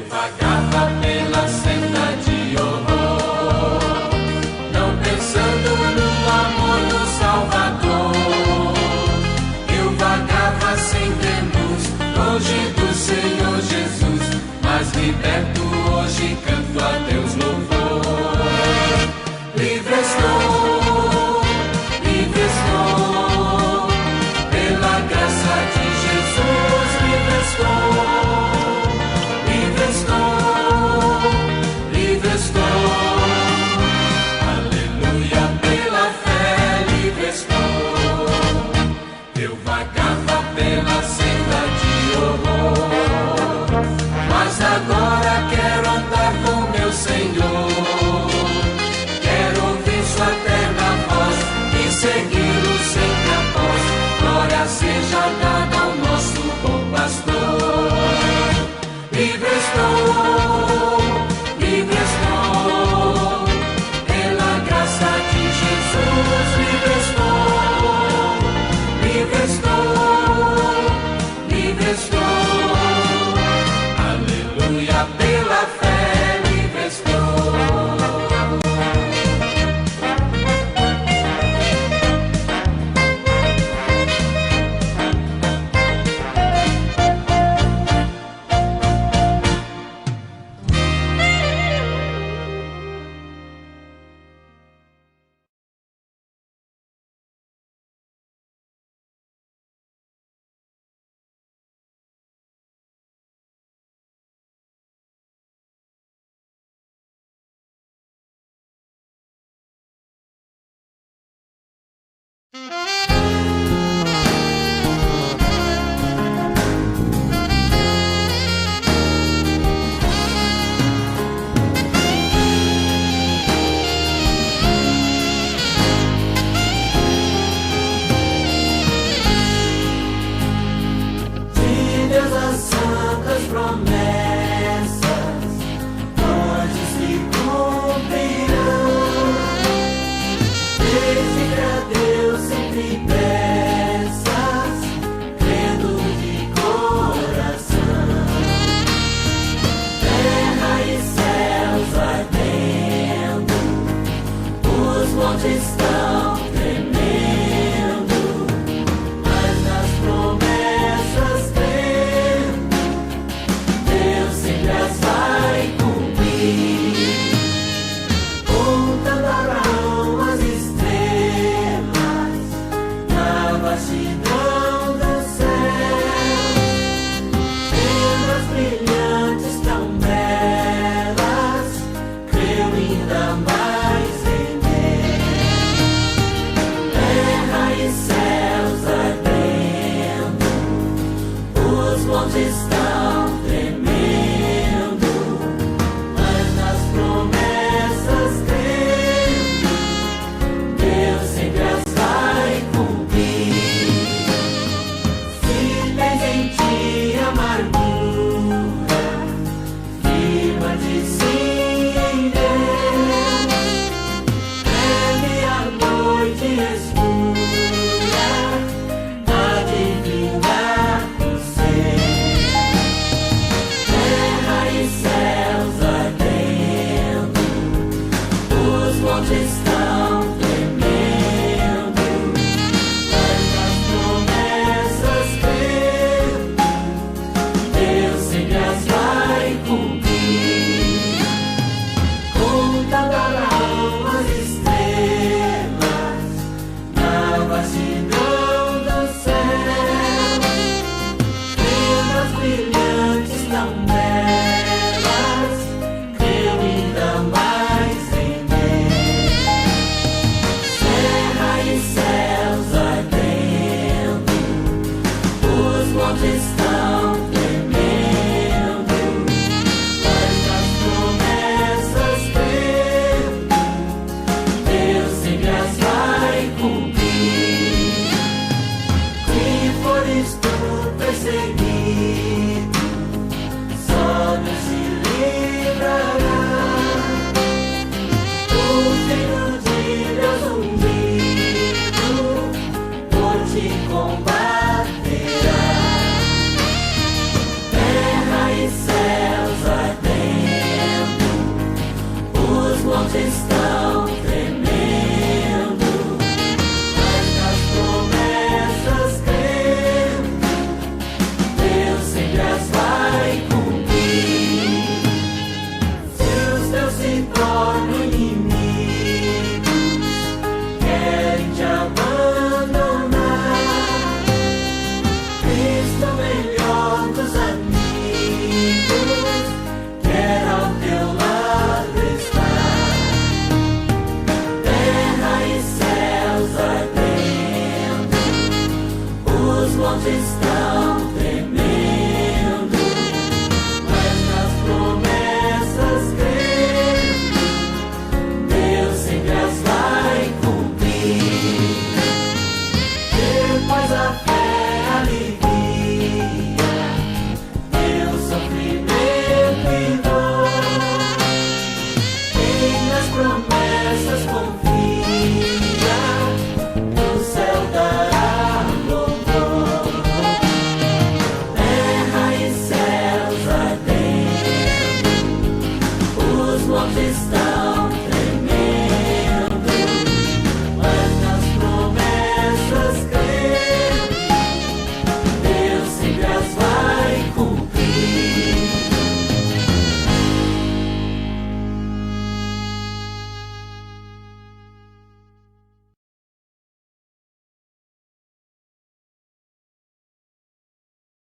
Vagava pela senda de horror, não pensando no amor do Salvador. Eu vagava sem ter luz, longe do Senhor Jesus, mas liberto hoje canto a Deus louvor. Livre estou, pela graça de Jesus, livre estou. Livre estou, aleluia, pela fé, livre estou. Eu vagava pela senda de horror, mas agora quero andar com meu Senhor. Quero ouvir sua terna voz e segui-lo sempre após. Glória seja dada ao nosso bom pastor. Livre estou, pela graça de Jesus, livre estou, aleluia, pela fé, livre estou.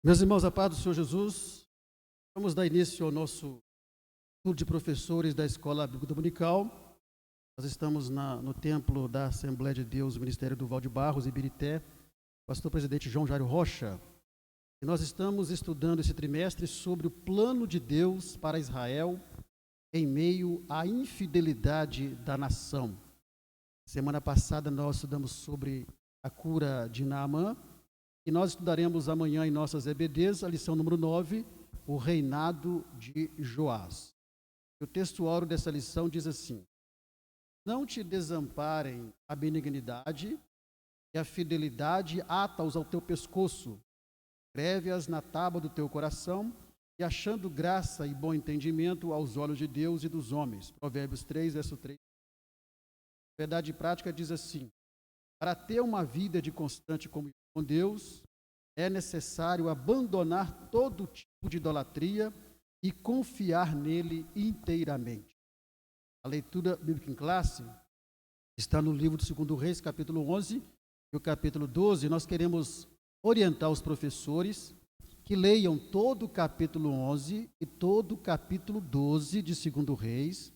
Meus irmãos, a paz do Senhor Jesus, vamos dar início ao nosso estudo de professores da Escola Bíblica Dominical. Nós estamos no templo da Assembleia de Deus, Ministério do Valde Barros, Ibirité, pastor-presidente João Jairo Rocha. E nós estamos estudando esse trimestre sobre o plano de Deus para Israel em meio à infidelidade da nação. Semana passada nós estudamos sobre a cura de Naamã, e nós estudaremos amanhã em nossas EBDs, a lição número 9, o reinado de Joás. O texto áureo dessa lição diz assim: não te desamparem a benignidade e a fidelidade ata-os ao teu pescoço, escreve-as na tábua do teu coração, e achando graça e bom entendimento aos olhos de Deus e dos homens. Provérbios 3, verso 3. A verdade prática diz assim: para ter uma vida de constante comunhão com Deus, é necessário abandonar todo tipo de idolatria e confiar nele inteiramente. A leitura bíblica em classe está no livro de 2 Reis, capítulo 11 e o capítulo 12. Nós queremos orientar os professores que leiam todo o capítulo 11 e todo o capítulo 12 de 2 Reis,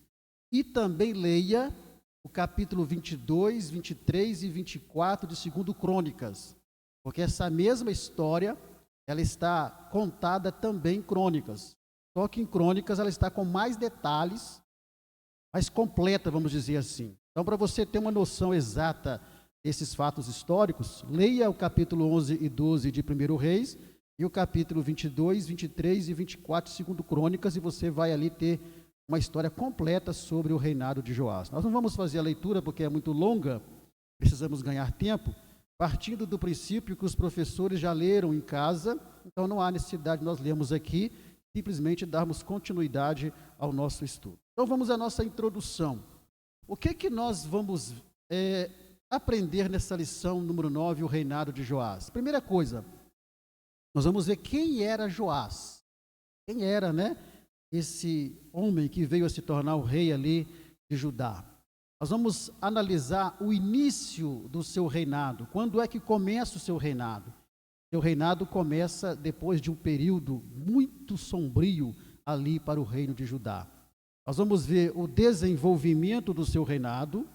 e também leia o capítulo 22, 23 e 24 de 2 Crônicas, porque essa mesma história, ela está contada também em Crônicas, só que em Crônicas ela está com mais detalhes, mais completa, vamos dizer assim. Então, para você ter uma noção exata desses fatos históricos, leia o capítulo 11 e 12 de 1 Reis, e o capítulo 22, 23 e 24 de 2 Crônicas, e você vai ali ter uma história completa sobre o reinado de Joás. Nós não vamos fazer a leitura porque é muito longa, precisamos ganhar tempo, partindo do princípio que os professores já leram em casa, então não há necessidade de nós lermos aqui, simplesmente darmos continuidade ao nosso estudo. Então vamos à nossa introdução. O que nós vamos aprender nessa lição número 9, o reinado de Joás? Primeira coisa, nós vamos ver quem era Joás. Quem era, esse homem que veio a se tornar o rei ali de Judá. Nós vamos analisar o início do seu reinado. Quando é que começa o seu reinado? Seu reinado começa depois de um período muito sombrio ali para o reino de Judá. Nós vamos ver o desenvolvimento do seu reinado,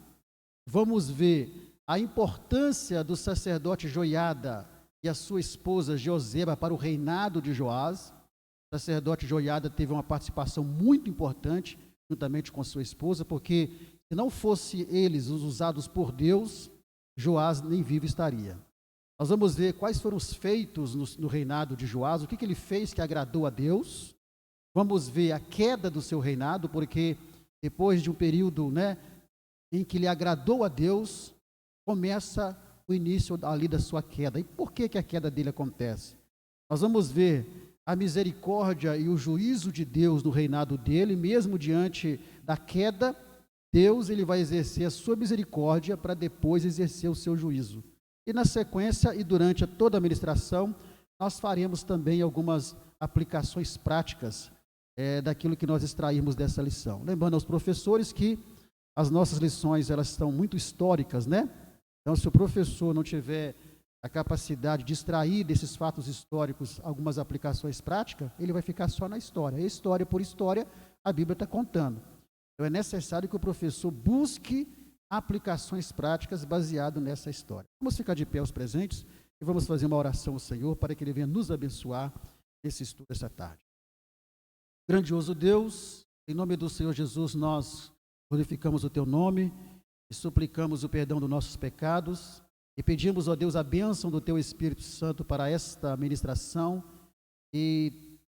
vamos ver a importância do sacerdote Joiada e a sua esposa Joseba para o reinado de Joás. O sacerdote Joiada teve uma participação muito importante, juntamente com sua esposa, porque se não fossem eles os usados por Deus, Joás nem vivo estaria. Nós vamos ver quais foram os feitos no reinado de Joás, o que ele fez que agradou a Deus. Vamos ver a queda do seu reinado, porque depois de um período em que ele agradou a Deus, começa o início ali da sua queda. E por que a queda dele acontece? Nós vamos ver a misericórdia e o juízo de Deus no reinado dele, mesmo diante da queda, Deus ele vai exercer a sua misericórdia para depois exercer o seu juízo. E na sequência e durante toda a ministração, nós faremos também algumas aplicações práticas daquilo que nós extraímos dessa lição. Lembrando aos professores que as nossas lições elas estão muito históricas, Então, se o professor não tiver a capacidade de extrair desses fatos históricos algumas aplicações práticas, ele vai ficar só na história. E história por história, a Bíblia está contando. Então, é necessário que o professor busque aplicações práticas baseado nessa história. Vamos ficar de pé os presentes e vamos fazer uma oração ao Senhor para que Ele venha nos abençoar nesse estudo essa tarde. Grandioso Deus, em nome do Senhor Jesus, nós glorificamos o Teu nome e suplicamos o perdão dos nossos pecados e pedimos, ó Deus, a bênção do Teu Espírito Santo para esta ministração, e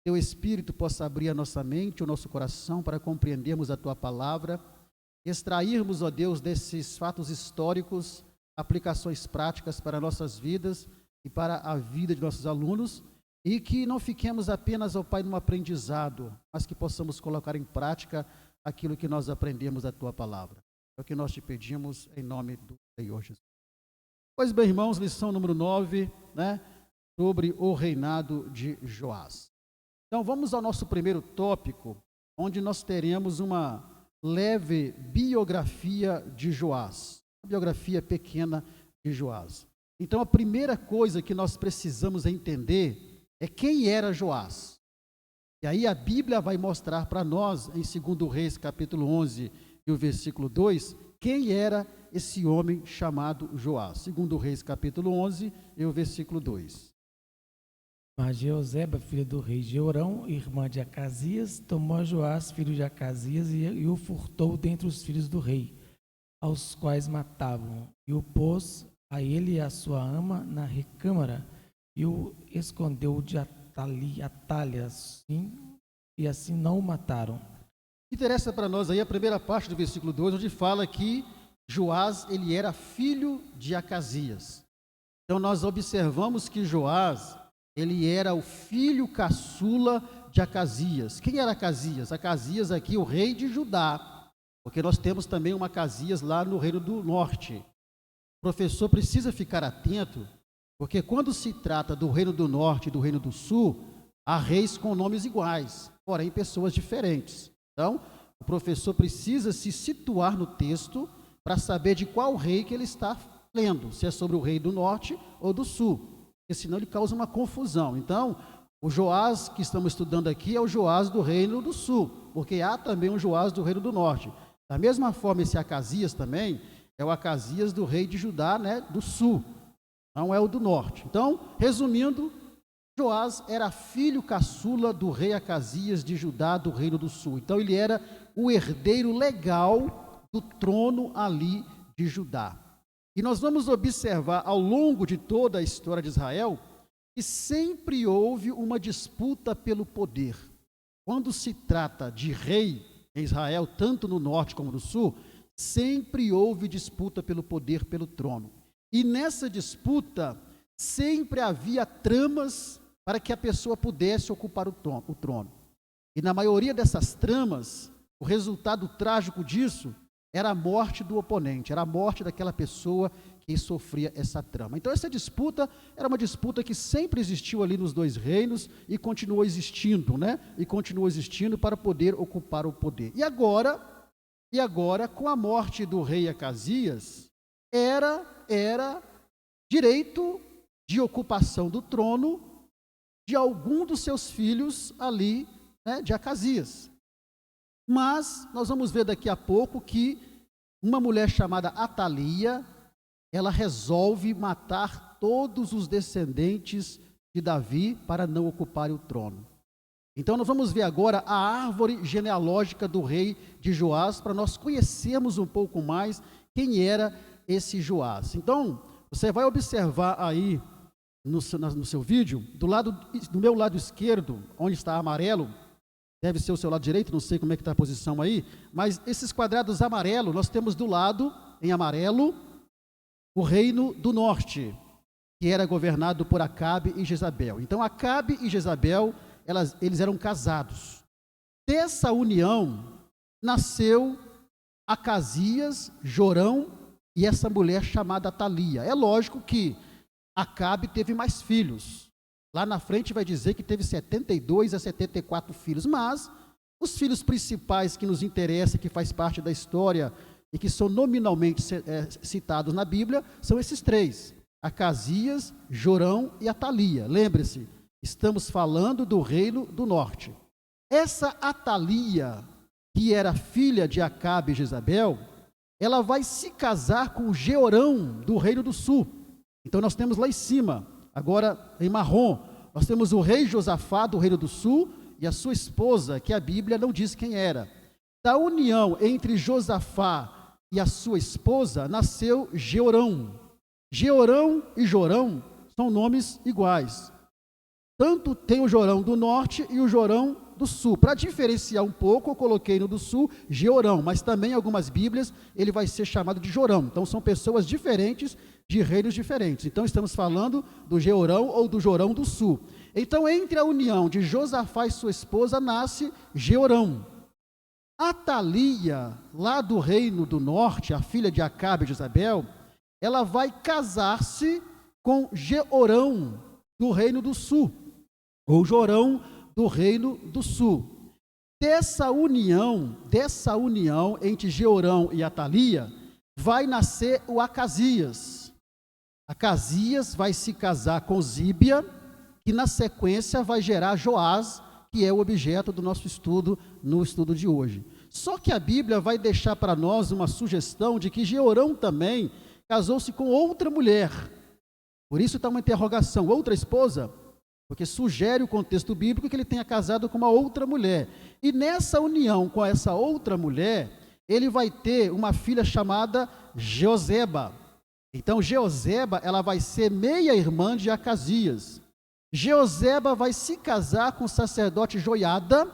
Teu Espírito possa abrir a nossa mente, o nosso coração, para compreendermos a Tua palavra, extrairmos, ó Deus, desses fatos históricos, aplicações práticas para nossas vidas e para a vida de nossos alunos, e que não fiquemos apenas, ó Pai, num aprendizado, mas que possamos colocar em prática aquilo que nós aprendemos da Tua palavra. É o que nós te pedimos em nome do Senhor Jesus. Pois bem, irmãos, lição número 9, sobre o reinado de Joás. Então, vamos ao nosso primeiro tópico, onde nós teremos uma leve biografia de Joás, uma biografia pequena de Joás. Então, a primeira coisa que nós precisamos entender é quem era Joás. E aí a Bíblia vai mostrar para nós, em 2 Reis, capítulo 11, e o versículo 2, quem era esse homem chamado Joás. 2 Reis, capítulo 11, e o versículo 2. Mas Jeoseba, filha do rei Jeorão, irmã de Acasias, tomou Joás, filho de Acasias, e o furtou dentre os filhos do rei, aos quais matavam, e o pôs a ele e a sua ama na recâmara, e o escondeu de Atalha, assim, e assim não o mataram. Interessa para nós aí a primeira parte do versículo 2, onde fala que Joás, ele era filho de Acasias. Então nós observamos que Joás, ele era o filho caçula de Acasias. Quem era Acasias? Acasias aqui, o rei de Judá, porque nós temos também uma Acasias lá no reino do norte. O professor precisa ficar atento, porque quando se trata do reino do norte e do reino do sul, há reis com nomes iguais, porém pessoas diferentes. Então, o professor precisa se situar no texto para saber de qual rei que ele está lendo, se é sobre o rei do norte ou do sul, porque senão ele causa uma confusão. Então, o Joás que estamos estudando aqui é o Joás do reino do sul, porque há também um Joás do reino do norte. Da mesma forma, esse Acasias também é o Acasias do rei de Judá, né, do sul, não é o do norte. Então, resumindo, Joás era filho caçula do rei Acasias de Judá, do reino do sul. Então, ele era o herdeiro legal do trono ali de Judá. E nós vamos observar ao longo de toda a história de Israel que sempre houve uma disputa pelo poder. Quando se trata de rei em Israel, tanto no norte como no sul, sempre houve disputa pelo poder, pelo trono. E nessa disputa, sempre havia tramas para que a pessoa pudesse ocupar o trono. E na maioria dessas tramas, o resultado trágico disso era a morte do oponente, era a morte daquela pessoa que sofria essa trama. Então essa disputa era uma disputa que sempre existiu ali nos dois reinos e continuou existindo, né? E continuou existindo para poder ocupar o poder. E agora, com a morte do rei Acasias, era direito de ocupação do trono de algum dos seus filhos ali, né, de Acasias. Mas nós vamos ver daqui a pouco que uma mulher chamada Atalia, ela resolve matar todos os descendentes de Davi para não ocuparem o trono. Então nós vamos ver agora a árvore genealógica do rei de Joás, para nós conhecermos um pouco mais quem era esse Joás. Então, você vai observar aí no seu vídeo, do meu lado esquerdo, onde está amarelo, deve ser o seu lado direito, não sei como é que está a posição aí, mas esses quadrados amarelos, nós temos do lado, em amarelo, o reino do norte, que era governado por Acabe e Jezabel. Então, Acabe e Jezabel, eles eram casados. Dessa união, nasceu Acasias, Jorão e essa mulher chamada Atalia. É lógico que Acabe teve mais filhos. Lá na frente vai dizer que teve 72 a 74 filhos, mas os filhos principais que nos interessam, que faz parte da história e que são nominalmente citados na Bíblia, são esses três: Acasias, Jorão e Atalia. Lembre-se, estamos falando do reino do norte. Essa Atalia, que era filha de Acabe e Jezabel, ela vai se casar com Jeorão do reino do sul. Então nós temos lá em cima, agora em marrom, nós temos o rei Josafá do reino do sul e a sua esposa, que a Bíblia não diz quem era. Da união entre Josafá e a sua esposa, nasceu Jeorão. Jeorão e Jorão são nomes iguais. Tanto tem o Jorão do norte e o Jorão do sul. Para diferenciar um pouco, eu coloquei no do sul Jeorão, mas também em algumas Bíblias ele vai ser chamado de Jorão. Então são pessoas diferentes, de reinos diferentes. Então estamos falando do Jeorão ou do Jorão do sul. Então entre a união de Josafá e sua esposa nasce Jeorão. Atalia, lá do reino do norte, a filha de Acabe e Jezabel, ela vai casar-se com Jeorão do reino do sul, ou Jorão do reino do sul. Dessa união entre Jeorão e Atalia, vai nascer o Acasias. Acasias vai se casar com Zíbia, que na sequência vai gerar Joás, que é o objeto do nosso estudo no estudo de hoje. Só que a Bíblia vai deixar para nós uma sugestão de que Jeorão também casou-se com outra mulher. Por isso está uma interrogação, outra esposa? Porque sugere o contexto bíblico que ele tenha casado com uma outra mulher. E nessa união com essa outra mulher, ele vai ter uma filha chamada Jeoseba. Então, Jeoseba, ela vai ser meia-irmã de Acasias. Jeoseba vai se casar com o sacerdote Joiada,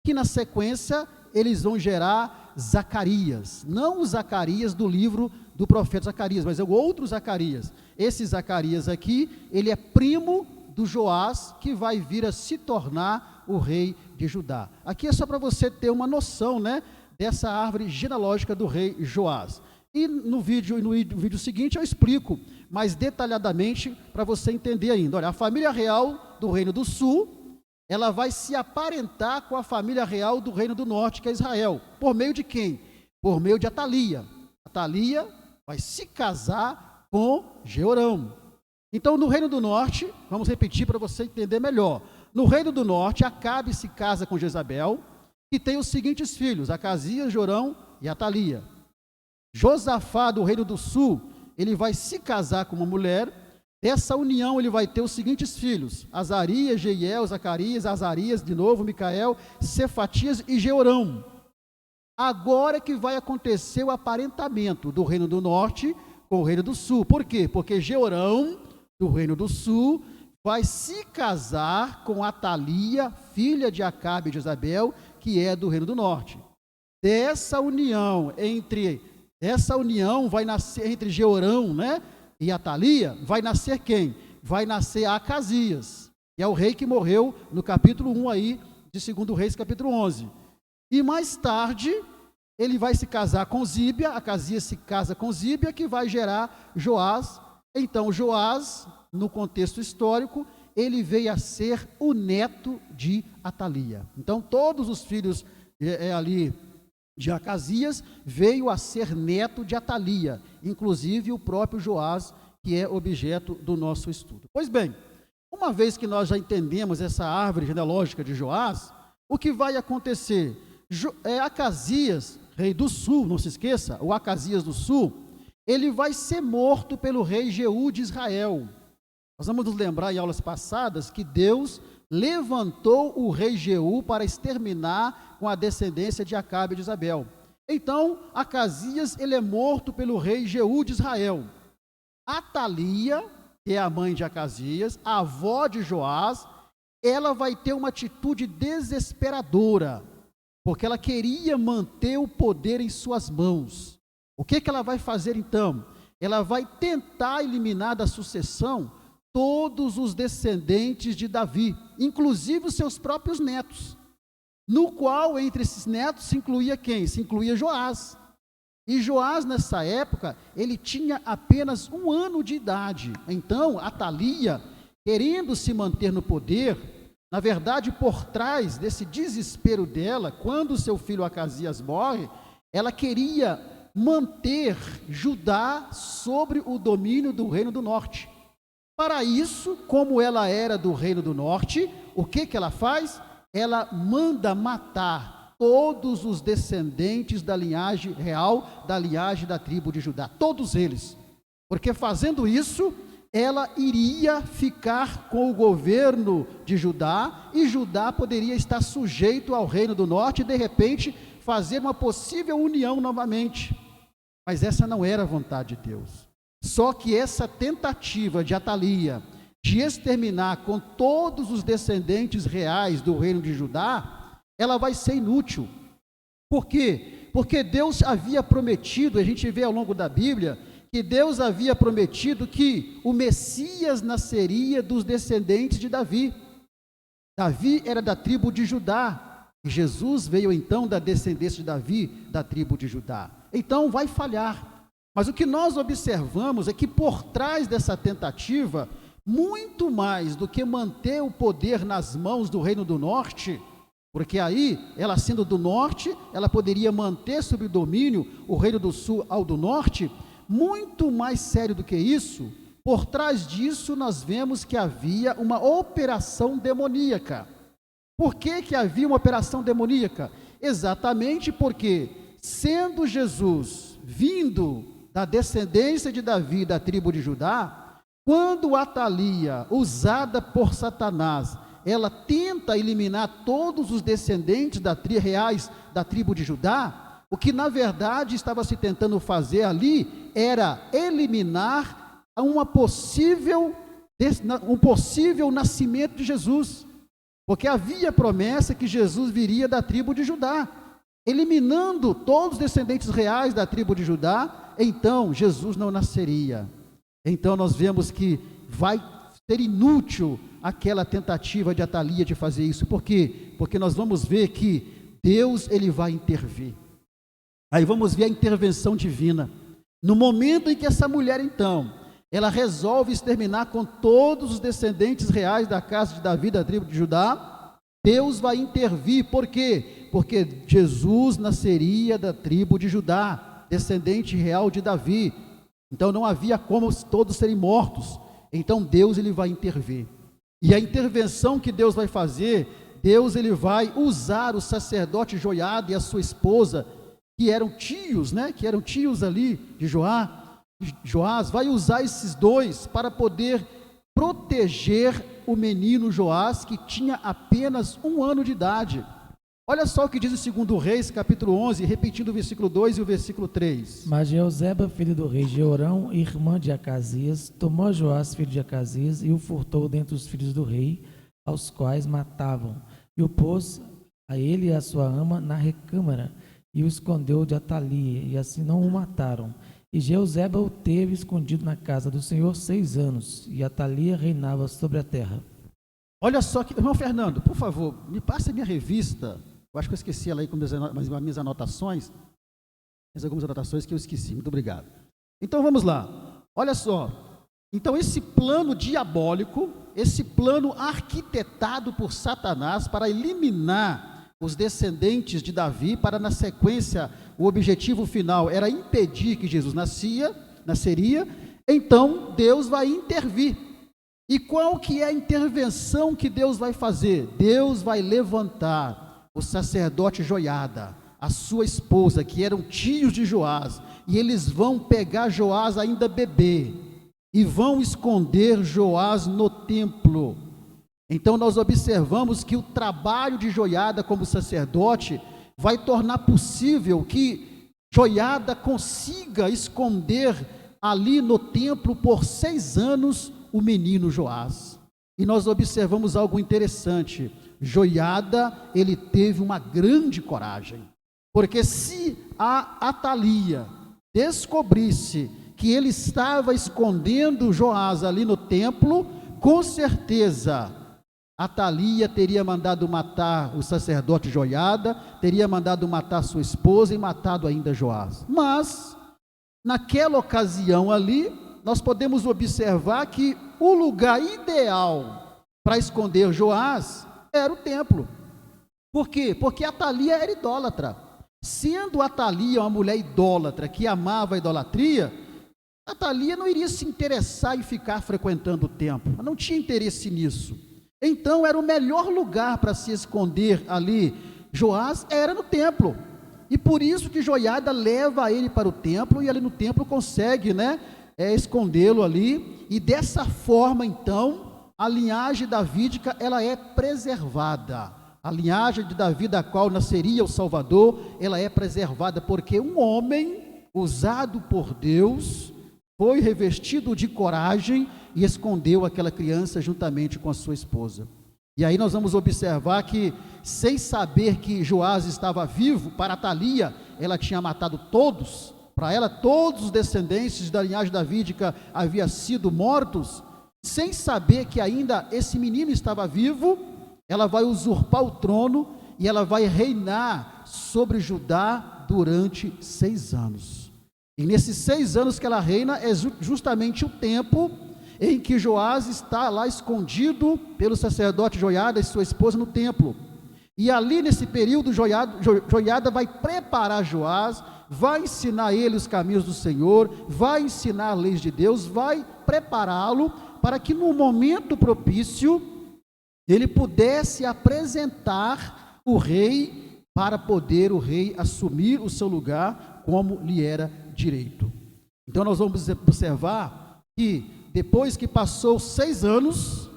que na sequência eles vão gerar Zacarias. Não o Zacarias do livro do profeta Zacarias, mas é o outro Zacarias. Esse Zacarias aqui, ele é primo do Joás, que vai vir a se tornar o rei de Judá. Aqui é só para você ter uma noção, né, dessa árvore genealógica do rei Joás. E no vídeo seguinte eu explico mais detalhadamente para você entender ainda. Olha, a família real do Reino do Sul, ela vai se aparentar com a família real do Reino do Norte, que é Israel. Por meio de quem? Por meio de Atalia. Atalia vai se casar com Jeorão. Então, no Reino do Norte, vamos repetir para você entender melhor. No Reino do Norte, Acabe se casa com Jezabel, que tem os seguintes filhos, Acasias, Jorão e Atalia. Josafá, do Reino do Sul, ele vai se casar com uma mulher. Dessa união ele vai ter os seguintes filhos, Azarias, Jeiel, Zacarias, Azarias, de novo, Micael, Cefatias e Jeorão. Agora é que vai acontecer o aparentamento do Reino do Norte com o Reino do Sul. Por quê? Porque Jeorão, do Reino do Sul, vai se casar com Atalia, filha de Acabe e de Jezabel, que é do Reino do Norte. Dessa união vai nascer entre Jeorão, né, e Atalia, vai nascer quem? Vai nascer Acasias, que é o rei que morreu no capítulo 1 aí, de 2 Reis, capítulo 11. E mais tarde, ele vai se casar com Zíbia, Acasias se casa com Zíbia, que vai gerar Joás. Então, Joás, no contexto histórico, ele veio a ser o neto de Atalia. Então, todos os filhos ali de Acasias veio a ser neto de Atalia, inclusive o próprio Joás, que é objeto do nosso estudo. Pois bem, uma vez que nós já entendemos essa árvore genealógica de Joás, o que vai acontecer? Acasias, rei do sul, não se esqueça, o Acasias do sul, ele vai ser morto pelo rei Jeú de Israel. Nós vamos nos lembrar em aulas passadas que Deus levantou o rei Jeú para exterminar com a descendência de Acabe e de Jezabel. Então, Acasias, ele é morto pelo rei Jeú de Israel. Atalia, que é a mãe de Acasias, a avó de Joás, ela vai ter uma atitude desesperadora, porque ela queria manter o poder em suas mãos. O que ela vai fazer então? Ela vai tentar eliminar da sucessão todos os descendentes de Davi, inclusive os seus próprios netos, no qual entre esses netos se incluía quem? Se incluía Joás. E Joás, nessa época, ele tinha apenas 1 ano de idade. Então, Atalia, querendo se manter no poder, na verdade, por trás desse desespero dela, quando seu filho Acasias morre, ela queria manter Judá sobre o domínio do Reino do Norte. Para isso, como ela era do Reino do Norte, o que ela faz? Ela manda matar todos os descendentes da linhagem real, da linhagem da tribo de Judá, todos eles, porque fazendo isso, ela iria ficar com o governo de Judá, e Judá poderia estar sujeito ao Reino do Norte, e de repente, fazer uma possível união novamente, mas essa não era a vontade de Deus. Só que essa tentativa de Atalia, de exterminar com todos os descendentes reais do reino de Judá, ela vai ser inútil. Por quê? Porque Deus havia prometido, a gente vê ao longo da Bíblia, que Deus havia prometido que o Messias nasceria dos descendentes de Davi. Davi era da tribo de Judá, e Jesus veio então da descendência de Davi, da tribo de Judá. Então vai falhar. Mas o que nós observamos é que por trás dessa tentativa, muito mais do que manter o poder nas mãos do Reino do Norte, porque aí, ela sendo do Norte, ela poderia manter sob o domínio o Reino do Sul ao do Norte, muito mais sério do que isso, por trás disso nós vemos que havia uma operação demoníaca. Por que havia uma operação demoníaca? Exatamente porque, sendo Jesus vindo da descendência de Davi, da tribo de Judá, quando Atalia, usada por Satanás, ela tenta eliminar todos os descendentes reais da tribo de Judá, o que na verdade estava se tentando fazer ali era eliminar um possível nascimento de Jesus, porque havia promessa que Jesus viria da tribo de Judá. Eliminando todos os descendentes reais da tribo de Judá, então Jesus não nasceria. Então nós vemos que vai ser inútil aquela tentativa de Atalia de fazer isso. Por quê? Porque nós vamos ver que Deus, ele vai intervir. Aí vamos ver a intervenção divina. No momento em que essa mulher, então, ela resolve exterminar com todos os descendentes reais da casa de Davi, da tribo de Judá, Deus vai intervir. Por quê? Porque Jesus nasceria da tribo de Judá, descendente real de Davi. Então não havia como todos serem mortos. Então Deus, ele vai intervir. E a intervenção que Deus vai fazer, Deus, ele vai usar o sacerdote Joiada e a sua esposa, que eram tios, que eram tios ali de Joás, vai usar esses dois para poder proteger o menino Joás, que tinha apenas 1 ano de idade. Olha só o que diz o 2 Reis, capítulo 11, repetindo o versículo 2 e o versículo 3. Mas Jeozeba, filho do rei Jeorão, irmã de Acasias, tomou Joás, filho de Acasias, e o furtou dentre os filhos do rei, aos quais matavam, e o pôs a ele e a sua ama na recâmara, e o escondeu de Atalia, e assim não o mataram. E Jeozeba o teve escondido na casa do Senhor 6 anos, e Atalia reinava sobre a terra. Olha só que, irmão Fernando, por favor, me passe a minha revista. Eu acho que eu esqueci ela aí com as minhas anotações. Mas algumas anotações que eu esqueci. Muito obrigado. Então vamos lá. Olha só. Então esse plano diabólico, esse plano arquitetado por Satanás para eliminar os descendentes de Davi, para na sequência o objetivo final era impedir que Jesus nasceria, então Deus vai intervir. E qual que é a intervenção que Deus vai fazer? Deus vai levantar o sacerdote Joiada, a sua esposa, que eram tios de Joás, e eles vão pegar Joás ainda bebê, e vão esconder Joás no templo. Então nós observamos que o trabalho de Joiada como sacerdote vai tornar possível que Joiada consiga esconder ali no templo por 6 anos o menino Joás. E nós observamos algo interessante. Joiada, ele teve uma grande coragem, porque se a Atalia descobrisse que ele estava escondendo Joás ali no templo, com certeza Atalia teria mandado matar o sacerdote Joiada, teria mandado matar sua esposa e matado ainda Joás. Mas naquela ocasião ali, nós podemos observar que o lugar ideal para esconder Joás era o templo. Por quê? Porque Atalia era idólatra. Sendo Atalia uma mulher idólatra que amava a idolatria, Atalia não iria se interessar em ficar frequentando o templo, ela não tinha interesse nisso. Então era o melhor lugar para se esconder ali Joás, era no templo. E por isso que Joiada leva ele para o templo, e ali no templo consegue escondê-lo ali, e dessa forma então a linhagem davídica, ela é preservada. A linhagem de Davi, da qual nasceria o Salvador, ela é preservada, porque um homem usado por Deus foi revestido de coragem e escondeu aquela criança juntamente com a sua esposa. E aí nós vamos observar que, sem saber que Joás estava vivo, para Atalia, ela tinha matado todos. Para ela, todos os descendentes da linhagem davídica haviam sido mortos. Sem saber que ainda esse menino estava vivo, ela vai usurpar o trono e ela vai reinar sobre Judá durante 6 anos. E nesses 6 anos que ela reina, é justamente o tempo em que Joás está lá escondido pelo sacerdote Joiada e sua esposa no templo. E ali nesse período, Joiada vai preparar Joás, vai ensinar a ele os caminhos do Senhor, vai ensinar as leis de Deus, vai prepará-lo para que no momento propício ele pudesse apresentar o rei, para poder o rei assumir o seu lugar como lhe era direito. Então nós vamos observar que depois que passou 6 anos,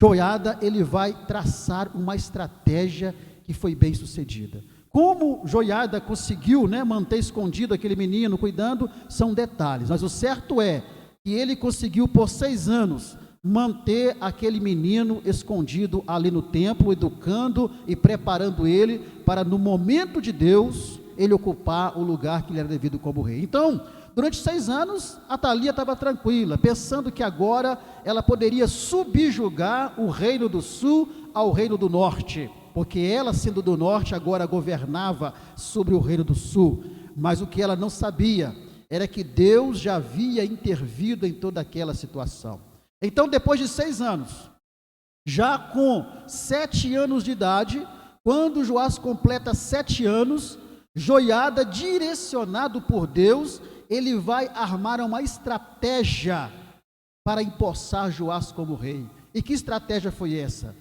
Joiada ele vai traçar uma estratégia que foi bem sucedida. Como Joiada conseguiu, manter escondido aquele menino, cuidando, são detalhes, mas o certo é que ele conseguiu por 6 anos manter aquele menino escondido ali no templo, educando e preparando ele para, no momento de Deus, ele ocupar o lugar que lhe era devido como rei. Então, durante 6 anos, Atalia estava tranquila, pensando que agora ela poderia subjugar o reino do sul ao reino do norte, porque ela, sendo do norte, agora governava sobre o reino do sul. Mas o que ela não sabia era que Deus já havia intervido em toda aquela situação. Então, depois de 6 anos, já com 7 anos de idade, quando Joás completa 7 anos, Joiada, direcionado por Deus, ele vai armar uma estratégia para empossar Joás como rei. E que estratégia foi essa?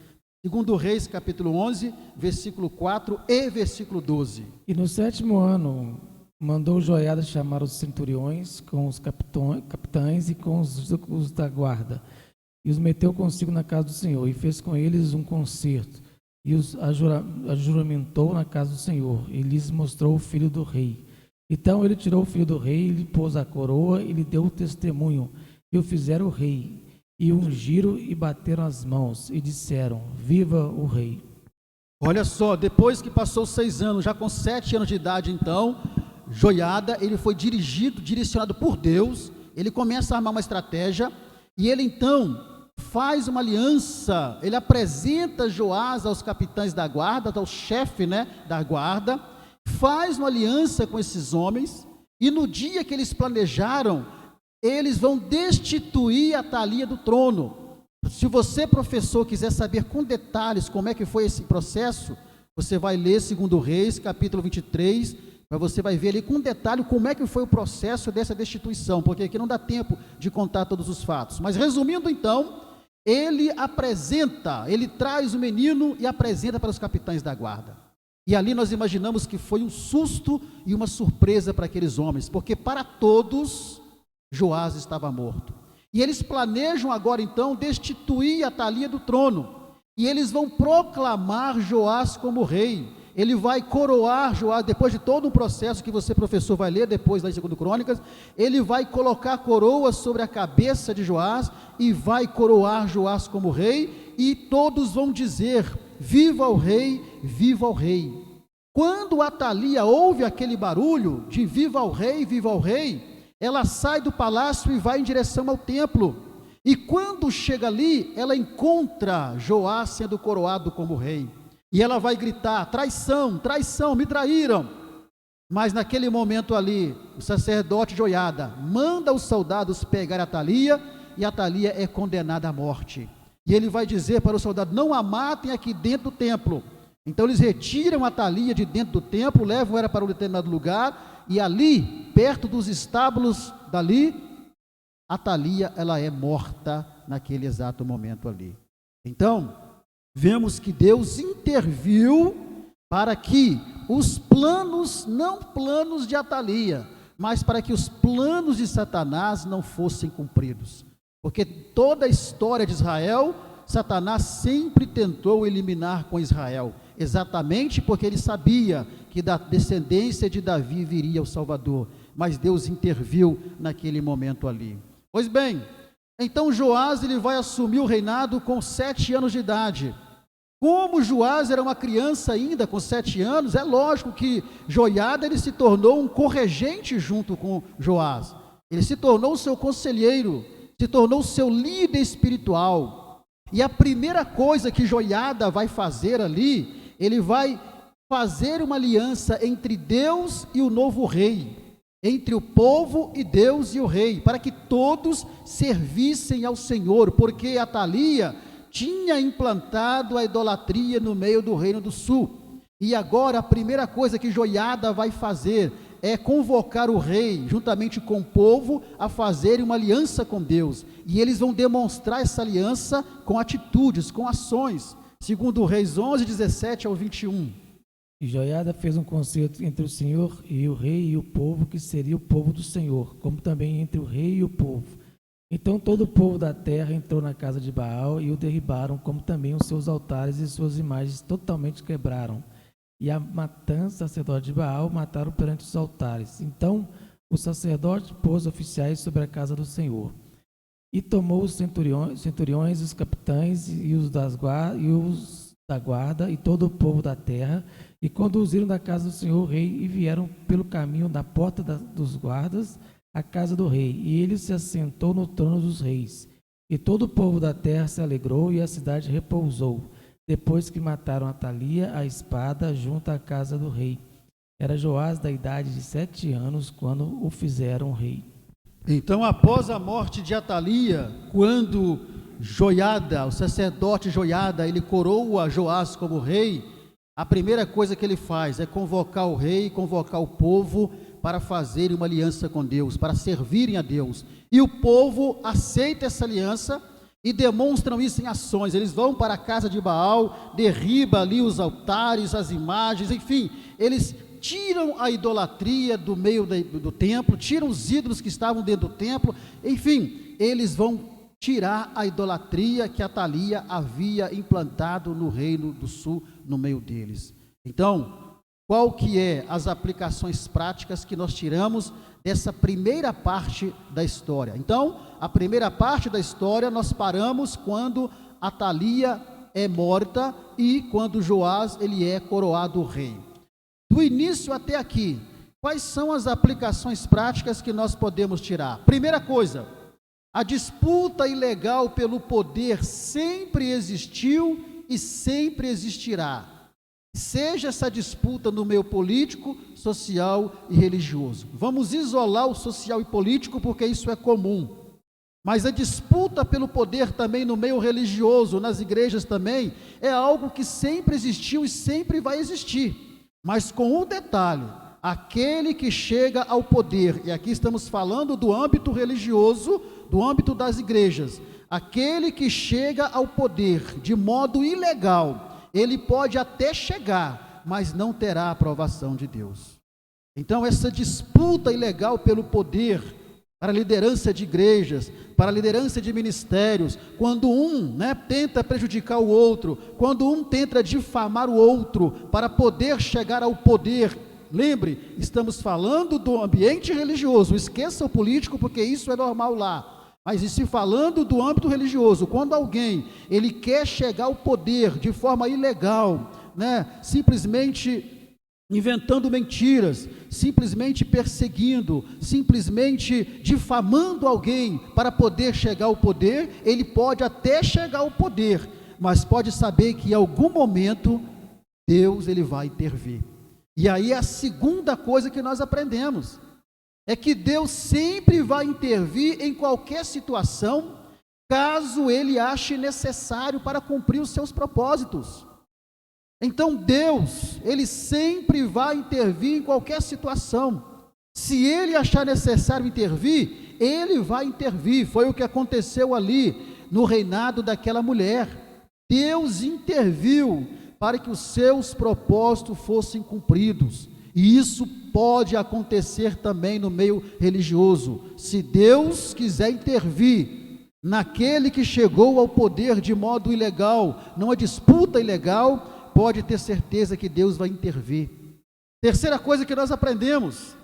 Segundo Reis, capítulo 11, versículo 4 e versículo 12. E no 7º ano, mandou Joiada chamar os centuriões com os capitães e com os da guarda, e os meteu consigo na casa do Senhor, e fez com eles um concerto, e os ajuramentou na casa do Senhor, e lhes mostrou o filho do rei. Então ele tirou o filho do rei, lhe pôs a coroa, e lhe deu o testemunho, e o fizeram rei, e ungiram e bateram as mãos, e disseram: viva o rei. Olha só, depois que passou 6 anos, já com 7 anos de idade, então, Joiada, ele foi direcionado por Deus, ele começa a armar uma estratégia, e ele então faz uma aliança, ele apresenta Joás aos capitães da guarda, ao chefe da guarda, faz uma aliança com esses homens, e no dia que eles planejaram, eles vão destituir Atalia do trono. Se você, professor, quiser saber com detalhes como é que foi esse processo, você vai ler 2 Reis, capítulo 23, mas você vai ver ali com detalhe como é que foi o processo dessa destituição, porque aqui não dá tempo de contar todos os fatos. Mas resumindo então, ele traz o menino e apresenta para os capitães da guarda. E ali nós imaginamos que foi um susto e uma surpresa para aqueles homens, porque para todos Joás estava morto. E eles planejam agora então destituir Atalia do trono, e eles vão proclamar Joás como rei. Ele vai coroar Joás, depois de todo um processo que você, professor, vai ler depois lá em 2 Crônicas, ele vai colocar coroa sobre a cabeça de Joás, e vai coroar Joás como rei, e todos vão dizer: viva o rei, viva o rei. Quando Atalia ouve aquele barulho de viva o rei, ela sai do palácio e vai em direção ao templo, e quando chega ali, ela encontra Joás sendo coroado como rei, e ela vai gritar: traição, traição, me traíram. Mas naquele momento ali, o sacerdote Joiada manda os soldados pegar Atalia, e Atalia é condenada à morte, e ele vai dizer para os soldados: não a matem aqui dentro do templo. Então eles retiram Atalia de dentro do templo, levam ela para um determinado lugar, e ali, perto dos estábulos dali, Atalia, ela é morta naquele exato momento ali. Então, vemos que Deus interviu para que os planos, não planos de Atalia, mas para que os planos de Satanás não fossem cumpridos. Porque toda a história de Israel, Satanás sempre tentou eliminar com Israel, exatamente porque ele sabia que da descendência de Davi viria o Salvador, mas Deus interviu naquele momento ali. Pois bem, então Joás ele vai assumir o reinado com 7 anos de idade. Como Joás era uma criança ainda com 7 anos, é lógico que Joiada ele se tornou um corregente junto com Joás, ele se tornou seu conselheiro, se tornou seu líder espiritual. E a primeira coisa que Joiada vai fazer ali, ele vai fazer uma aliança entre Deus e o novo rei, entre o povo e Deus e o rei, para que todos servissem ao Senhor, porque Atalia tinha implantado a idolatria no meio do reino do sul, E agora a primeira coisa que Joiada vai fazer é convocar o rei, juntamente com o povo, a fazerem uma aliança com Deus. E eles vão demonstrar essa aliança com atitudes, com ações. Segundo Reis 11, 17 ao 21. E Joiada fez um concerto entre o Senhor e o rei e o povo, que seria o povo do Senhor, como também entre o rei e o povo. Então todo o povo da terra entrou na casa de Baal e o derribaram, como também os seus altares e suas imagens totalmente quebraram. E a Matã, sacerdote de Baal, mataram perante os altares. Então o sacerdote pôs oficiais sobre a casa do Senhor. E tomou os centuriões, os capitães e os da guarda e todo o povo da terra, e conduziram da casa do Senhor o rei, e vieram pelo caminho da porta dos guardas à casa do rei. E ele se assentou no trono dos reis. E todo o povo da terra se alegrou, e a cidade repousou, depois que mataram Atalia à espada junto à casa do rei. Era Joás da idade de 7 anos quando o fizeram rei. Então, após a morte de Atalia, quando Joiada, o sacerdote Joiada, ele coroa Joás como rei, a primeira coisa que ele faz é convocar o rei, convocar o povo para fazerem uma aliança com Deus, para servirem a Deus. E o povo aceita essa aliança e demonstram isso em ações. Eles vão para a casa de Baal, derribam ali os altares, as imagens, enfim, eles tiram a idolatria do meio do templo, tiram os ídolos que estavam dentro do templo, enfim, eles vão tirar a idolatria que Atalia havia implantado no reino do sul, no meio deles. Então, qual que é as aplicações práticas que nós tiramos dessa primeira parte da história? Então, a primeira parte da história nós paramos quando Atalia é morta e quando Joás ele é coroado rei. Do início até aqui, quais são as aplicações práticas que nós podemos tirar? Primeira coisa, a disputa ilegal pelo poder sempre existiu e sempre existirá. Seja essa disputa no meio político, social e religioso. Vamos isolar o social e político porque isso é comum. Mas a disputa pelo poder também no meio religioso, nas igrejas também, é algo que sempre existiu e sempre vai existir. Mas com um detalhe, aquele que chega ao poder, e aqui estamos falando do âmbito religioso, do âmbito das igrejas, aquele que chega ao poder de modo ilegal, ele pode até chegar, mas não terá a aprovação de Deus. Então essa disputa ilegal pelo poder, para a liderança de igrejas, para a liderança de ministérios, quando um tenta prejudicar o outro, quando um tenta difamar o outro, para poder chegar ao poder, lembre, estamos falando do ambiente religioso, esqueça o político, porque isso é normal lá, mas e se falando do âmbito religioso, quando alguém, ele quer chegar ao poder de forma ilegal, simplesmente inventando mentiras, simplesmente perseguindo, simplesmente difamando alguém para poder chegar ao poder, ele pode até chegar ao poder, mas pode saber que em algum momento Deus ele vai intervir. E aí a segunda coisa que nós aprendemos é que Deus sempre vai intervir em qualquer situação, caso ele ache necessário para cumprir os seus propósitos. Então Deus, ele sempre vai intervir em qualquer situação. Se ele achar necessário intervir, ele vai intervir. Foi o que aconteceu ali no reinado daquela mulher. Deus interviu para que os seus propósitos fossem cumpridos. E isso pode acontecer também no meio religioso. Se Deus quiser intervir naquele que chegou ao poder de modo ilegal, numa disputa ilegal, pode ter certeza que Deus vai intervir. Terceira coisa que nós aprendemos: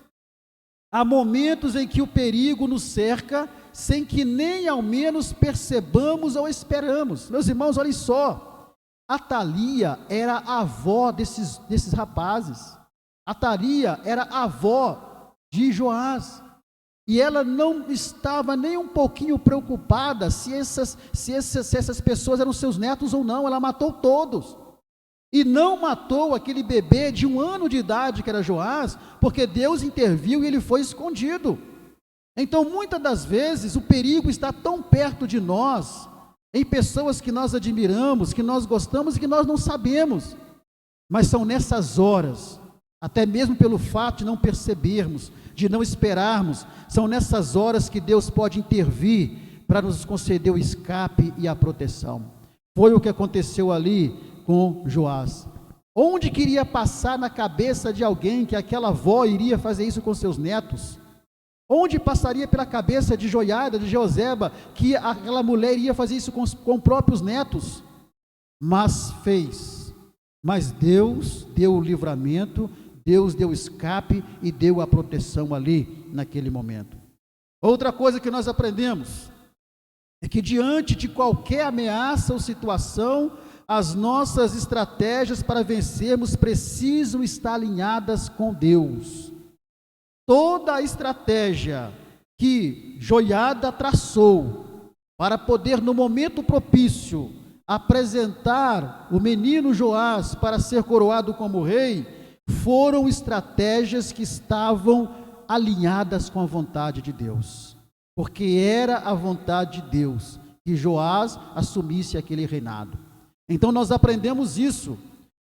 há momentos em que o perigo nos cerca, sem que nem ao menos percebamos ou esperamos. Meus irmãos, olhem só, Atalia era a avó desses rapazes, Atalia era a avó de Joás, e ela não estava nem um pouquinho preocupada se essas pessoas eram seus netos ou não. Ela matou todos. E não matou aquele bebê de 1 ano de idade, que era Joás, porque Deus interviu e ele foi escondido. Então, muitas das vezes, o perigo está tão perto de nós, em pessoas que nós admiramos, que nós gostamos e que nós não sabemos. Mas são nessas horas, até mesmo pelo fato de não percebermos, de não esperarmos, são nessas horas que Deus pode intervir para nos conceder o escape e a proteção. Foi o que aconteceu ali com Joás. Onde queria passar na cabeça de alguém que aquela avó iria fazer isso com seus netos? Onde passaria pela cabeça de Joiada, de Jeoseba, que aquela mulher iria fazer isso com próprios netos? Mas fez. Mas Deus deu o livramento, Deus deu o escape e deu a proteção ali, naquele momento. Outra coisa que nós aprendemos é que diante de qualquer ameaça ou situação, as nossas estratégias para vencermos precisam estar alinhadas com Deus. Toda a estratégia que Joiada traçou para poder, no momento propício, apresentar o menino Joás para ser coroado como rei, foram estratégias que estavam alinhadas com a vontade de Deus, porque era a vontade de Deus que Joás assumisse aquele reinado. Então nós aprendemos isso.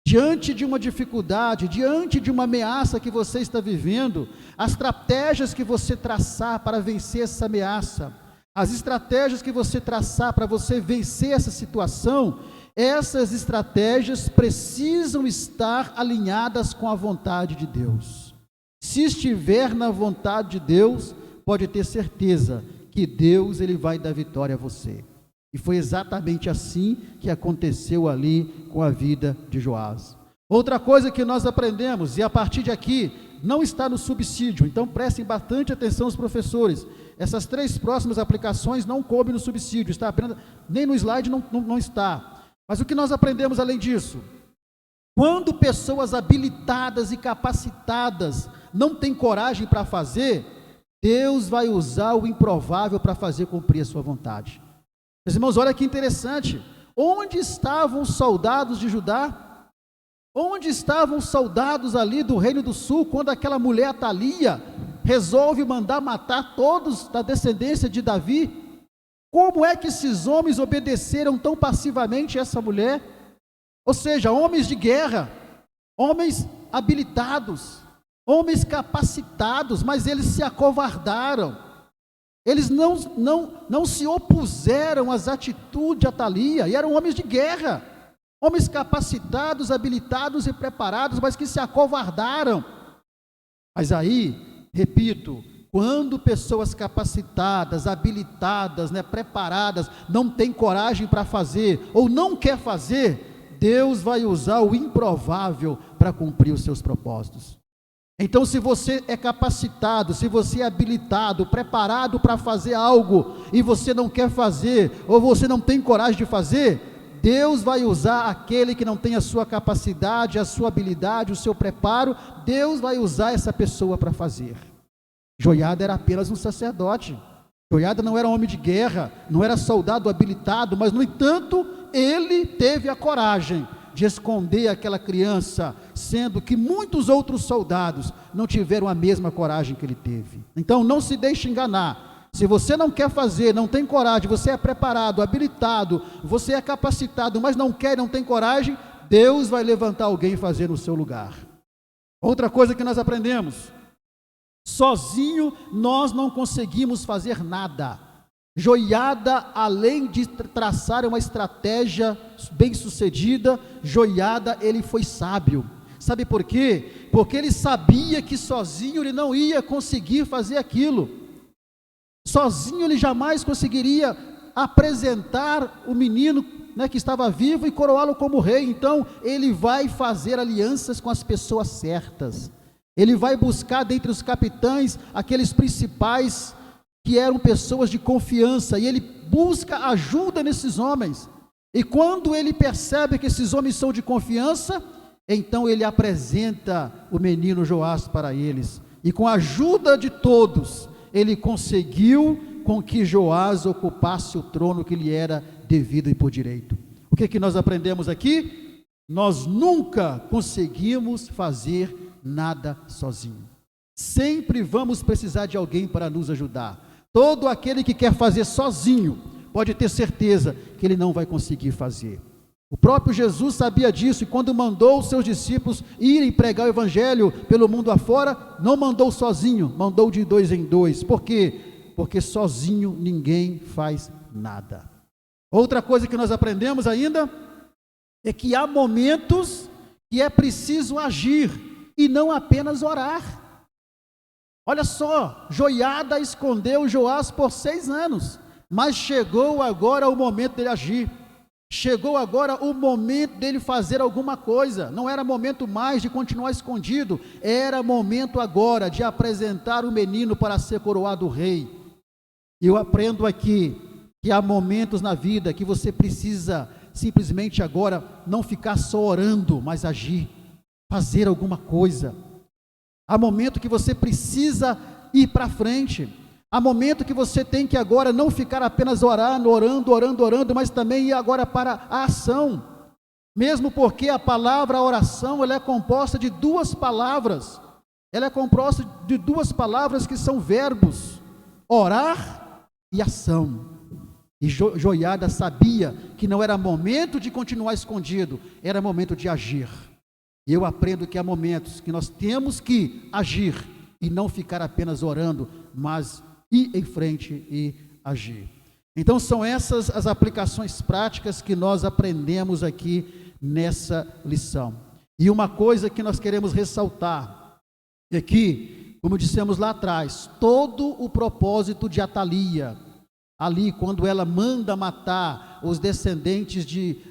Diante de uma dificuldade, diante de uma ameaça que você está vivendo, as estratégias que você traçar para vencer essa ameaça, as estratégias que você traçar para você vencer essa situação, essas estratégias precisam estar alinhadas com a vontade de Deus. Se estiver na vontade de Deus, pode ter certeza que Deus ele vai dar vitória a você. E foi exatamente assim que aconteceu ali com a vida de Joás. Outra coisa que nós aprendemos, e a partir de aqui, não está no subsídio, então prestem bastante atenção os professores. Essas 3 próximas aplicações não coubem no subsídio, está apenas, nem no slide não está. Mas o que nós aprendemos além disso? Quando pessoas habilitadas e capacitadas não têm coragem para fazer, Deus vai usar o improvável para fazer cumprir a sua vontade. Meus irmãos, olha que interessante, onde estavam os soldados de Judá? Onde estavam os soldados ali do Reino do Sul, quando aquela mulher Atalia resolve mandar matar todos da descendência de Davi? Como é que esses homens obedeceram tão passivamente a essa mulher? Ou seja, homens de guerra, homens habilitados, homens capacitados, mas eles se acovardaram. Eles não se opuseram às atitudes de Atalia, e eram homens de guerra, homens capacitados, habilitados e preparados, mas que se acovardaram. Mas aí, repito, quando pessoas capacitadas, habilitadas, preparadas, não têm coragem para fazer, ou não quer fazer, Deus vai usar o improvável para cumprir os seus propósitos. Então, se você é capacitado, se você é habilitado, preparado para fazer algo, e você não quer fazer, ou você não tem coragem de fazer, Deus vai usar aquele que não tem a sua capacidade, a sua habilidade, o seu preparo, Deus vai usar essa pessoa para fazer. Joiada era apenas um sacerdote, Joiada não era homem de guerra, não era soldado habilitado, mas no entanto, ele teve a coragem de esconder aquela criança, sendo que muitos outros soldados não tiveram a mesma coragem que ele teve. Então não se deixe enganar. Se você não quer fazer, não tem coragem, você é preparado, habilitado, você é capacitado, mas não quer, não tem coragem, Deus vai levantar alguém e fazer no seu lugar. Outra coisa que nós aprendemos, sozinho nós não conseguimos fazer nada. Joiada, além de traçar uma estratégia bem sucedida, Joiada, ele foi sábio. Sabe por quê? Porque ele sabia que sozinho ele não ia conseguir fazer aquilo. Sozinho ele jamais conseguiria apresentar o menino que estava vivo e coroá-lo como rei. Então ele vai fazer alianças com as pessoas certas. Ele vai buscar dentre os capitães aqueles principais que eram pessoas de confiança, e ele busca ajuda nesses homens, e quando ele percebe que esses homens são de confiança, então ele apresenta o menino Joás para eles, e com a ajuda de todos, ele conseguiu com que Joás ocupasse o trono que lhe era devido e por direito. O que nós aprendemos aqui? Nós nunca conseguimos fazer nada sozinho, sempre vamos precisar de alguém para nos ajudar. Todo aquele que quer fazer sozinho, pode ter certeza que ele não vai conseguir fazer. O próprio Jesus sabia disso, e quando mandou os seus discípulos irem pregar o evangelho pelo mundo afora, não mandou sozinho, mandou de 2 em 2. Por quê? Porque sozinho ninguém faz nada. Outra coisa que nós aprendemos ainda é que há momentos que é preciso agir e não apenas orar. Olha só, Joiada escondeu Joás por 6 anos, mas chegou agora o momento dele agir. Chegou agora o momento dele fazer alguma coisa. Não era momento mais de continuar escondido, era momento agora de apresentar o menino para ser coroado rei. Eu aprendo aqui que há momentos na vida que você precisa simplesmente agora não ficar só orando, mas agir, fazer alguma coisa. Há momento que você precisa ir para frente. Há momento que você tem que agora não ficar apenas orando, mas também ir agora para a ação. Mesmo porque a palavra a oração, ela é composta de 2 palavras. Ela é composta de 2 palavras que são verbos: orar e ação. E Joiada sabia que não era momento de continuar escondido, era momento de agir. E eu aprendo que há momentos que nós temos que agir e não ficar apenas orando, mas ir em frente e agir. Então são essas as aplicações práticas que nós aprendemos aqui nessa lição. E uma coisa que nós queremos ressaltar é que, como dissemos lá atrás, todo o propósito de Atalia, ali quando ela manda matar os descendentes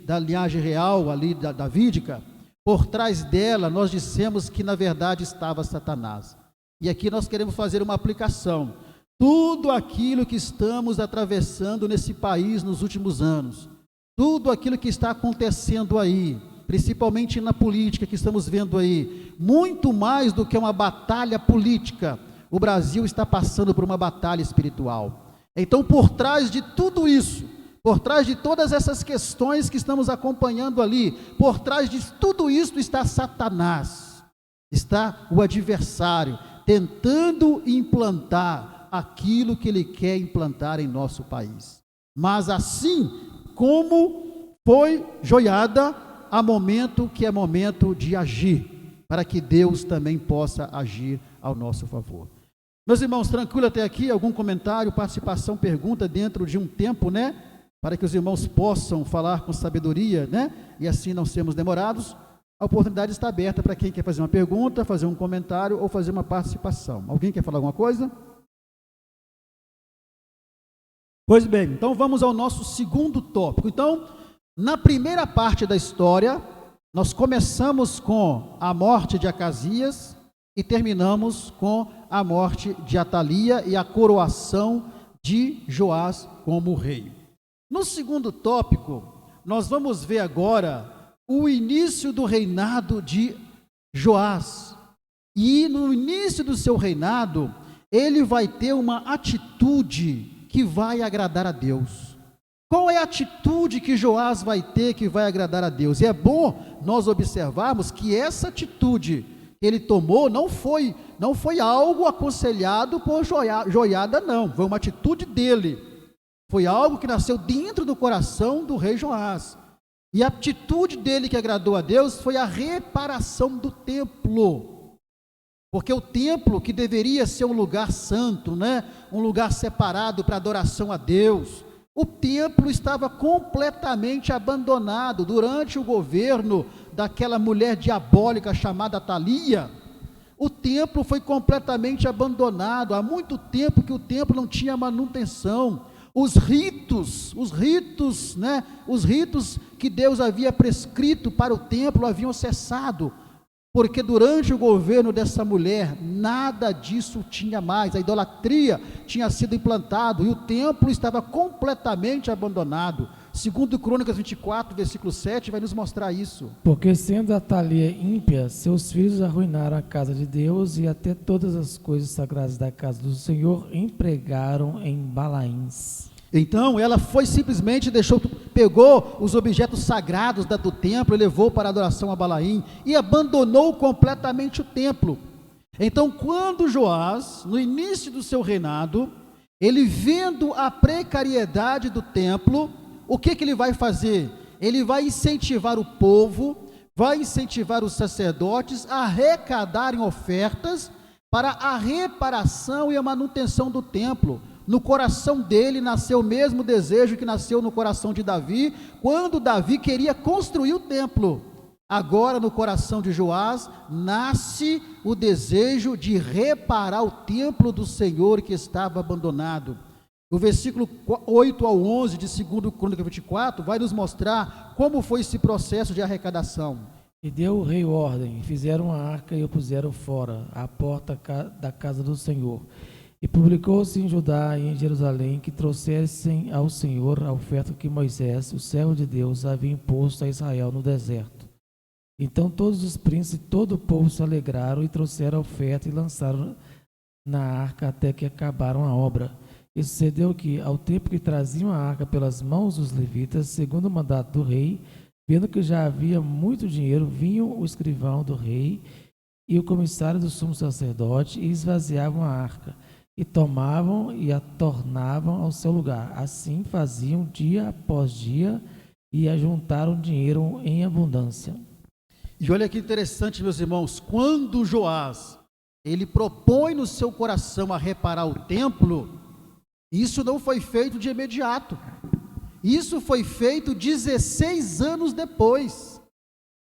da linhagem real ali davídica, por trás dela nós dissemos que na verdade estava Satanás. E aqui nós queremos fazer uma aplicação. Tudo aquilo que estamos atravessando nesse país nos últimos anos, tudo aquilo que está acontecendo aí, principalmente na política que estamos vendo aí, muito mais do que uma batalha política, o Brasil está passando por uma batalha espiritual. Então, por trás de tudo isso, por trás de todas essas questões que estamos acompanhando ali, por trás de tudo isso está Satanás, está o adversário, tentando implantar aquilo que ele quer implantar em nosso país. Mas assim como foi Joiada, há momento que é momento de agir, para que Deus também possa agir ao nosso favor. Meus irmãos, tranquilo até aqui? Algum comentário, participação, pergunta dentro de um tempo, né? Para que os irmãos possam falar com sabedoria, né? E assim não sermos demorados. A oportunidade está aberta para quem quer fazer uma pergunta, fazer um comentário ou fazer uma participação. Alguém quer falar alguma coisa? Pois bem, então vamos ao nosso segundo tópico. Então, na primeira parte da história, nós começamos com a morte de Acasias e terminamos com a morte de Atalia e a coroação de Joás como rei. No segundo tópico, nós vamos ver agora o início do reinado de Joás. E no início do seu reinado, ele vai ter uma atitude que vai agradar a Deus. Qual é a atitude que Joás vai ter que vai agradar a Deus? E é bom nós observarmos que essa atitude que ele tomou não foi algo aconselhado por Joiada, não. Foi uma atitude dele. Foi algo que nasceu dentro do coração do rei Joás. E a atitude dele que agradou a Deus foi a reparação do templo. Porque o templo, que deveria ser um lugar santo, né? Um lugar separado para adoração a Deus, o templo estava completamente abandonado. Durante o governo daquela mulher diabólica chamada Atalia, o templo foi completamente abandonado. Há muito tempo que o templo não tinha manutenção. Os ritos, né? Os ritos que Deus havia prescrito para o templo haviam cessado. Porque durante o governo dessa mulher, nada disso tinha mais, a idolatria tinha sido implantado e o templo estava completamente abandonado. Segundo Crônicas 24, versículo 7, vai nos mostrar isso. Porque sendo Atalia ímpia, seus filhos arruinaram a casa de Deus e até todas as coisas sagradas da casa do Senhor empregaram em Balaíns. Então ela foi simplesmente, pegou os objetos sagrados do templo e levou para a adoração a Balaim e abandonou completamente o templo. Então quando Joás, no início do seu reinado, ele vendo a precariedade do templo, o que ele vai fazer? ele vai incentivar o povo, vai incentivar os sacerdotes a arrecadarem ofertas para a reparação e a manutenção do templo. No coração dele nasceu o mesmo desejo que nasceu no coração de Davi, quando Davi queria construir o templo. Agora, no coração de Joás, nasce o desejo de reparar o templo do Senhor que estava abandonado. O versículo 8 ao 11 de 2 Crônicas 24 vai nos mostrar como foi esse processo de arrecadação. E deu o rei ordem, e fizeram a arca e o puseram fora, à porta da casa do Senhor. E publicou-se em Judá e em Jerusalém que trouxessem ao Senhor a oferta que Moisés, o servo de Deus, havia imposto a Israel no deserto. Então todos os príncipes e todo o povo se alegraram e trouxeram a oferta e lançaram na arca até que acabaram a obra. E sucedeu que, ao tempo que traziam a arca pelas mãos dos levitas, segundo o mandato do rei, vendo que já havia muito dinheiro, vinham o escrivão do rei e o comissário do sumo sacerdote e esvaziavam a arca, e tomavam e a tornavam ao seu lugar. Assim faziam dia após dia e ajuntaram dinheiro em abundância. E olha que interessante, meus irmãos, quando Joás, ele propõe no seu coração a reparar o templo, isso não foi feito de imediato. Isso foi feito 16 anos depois.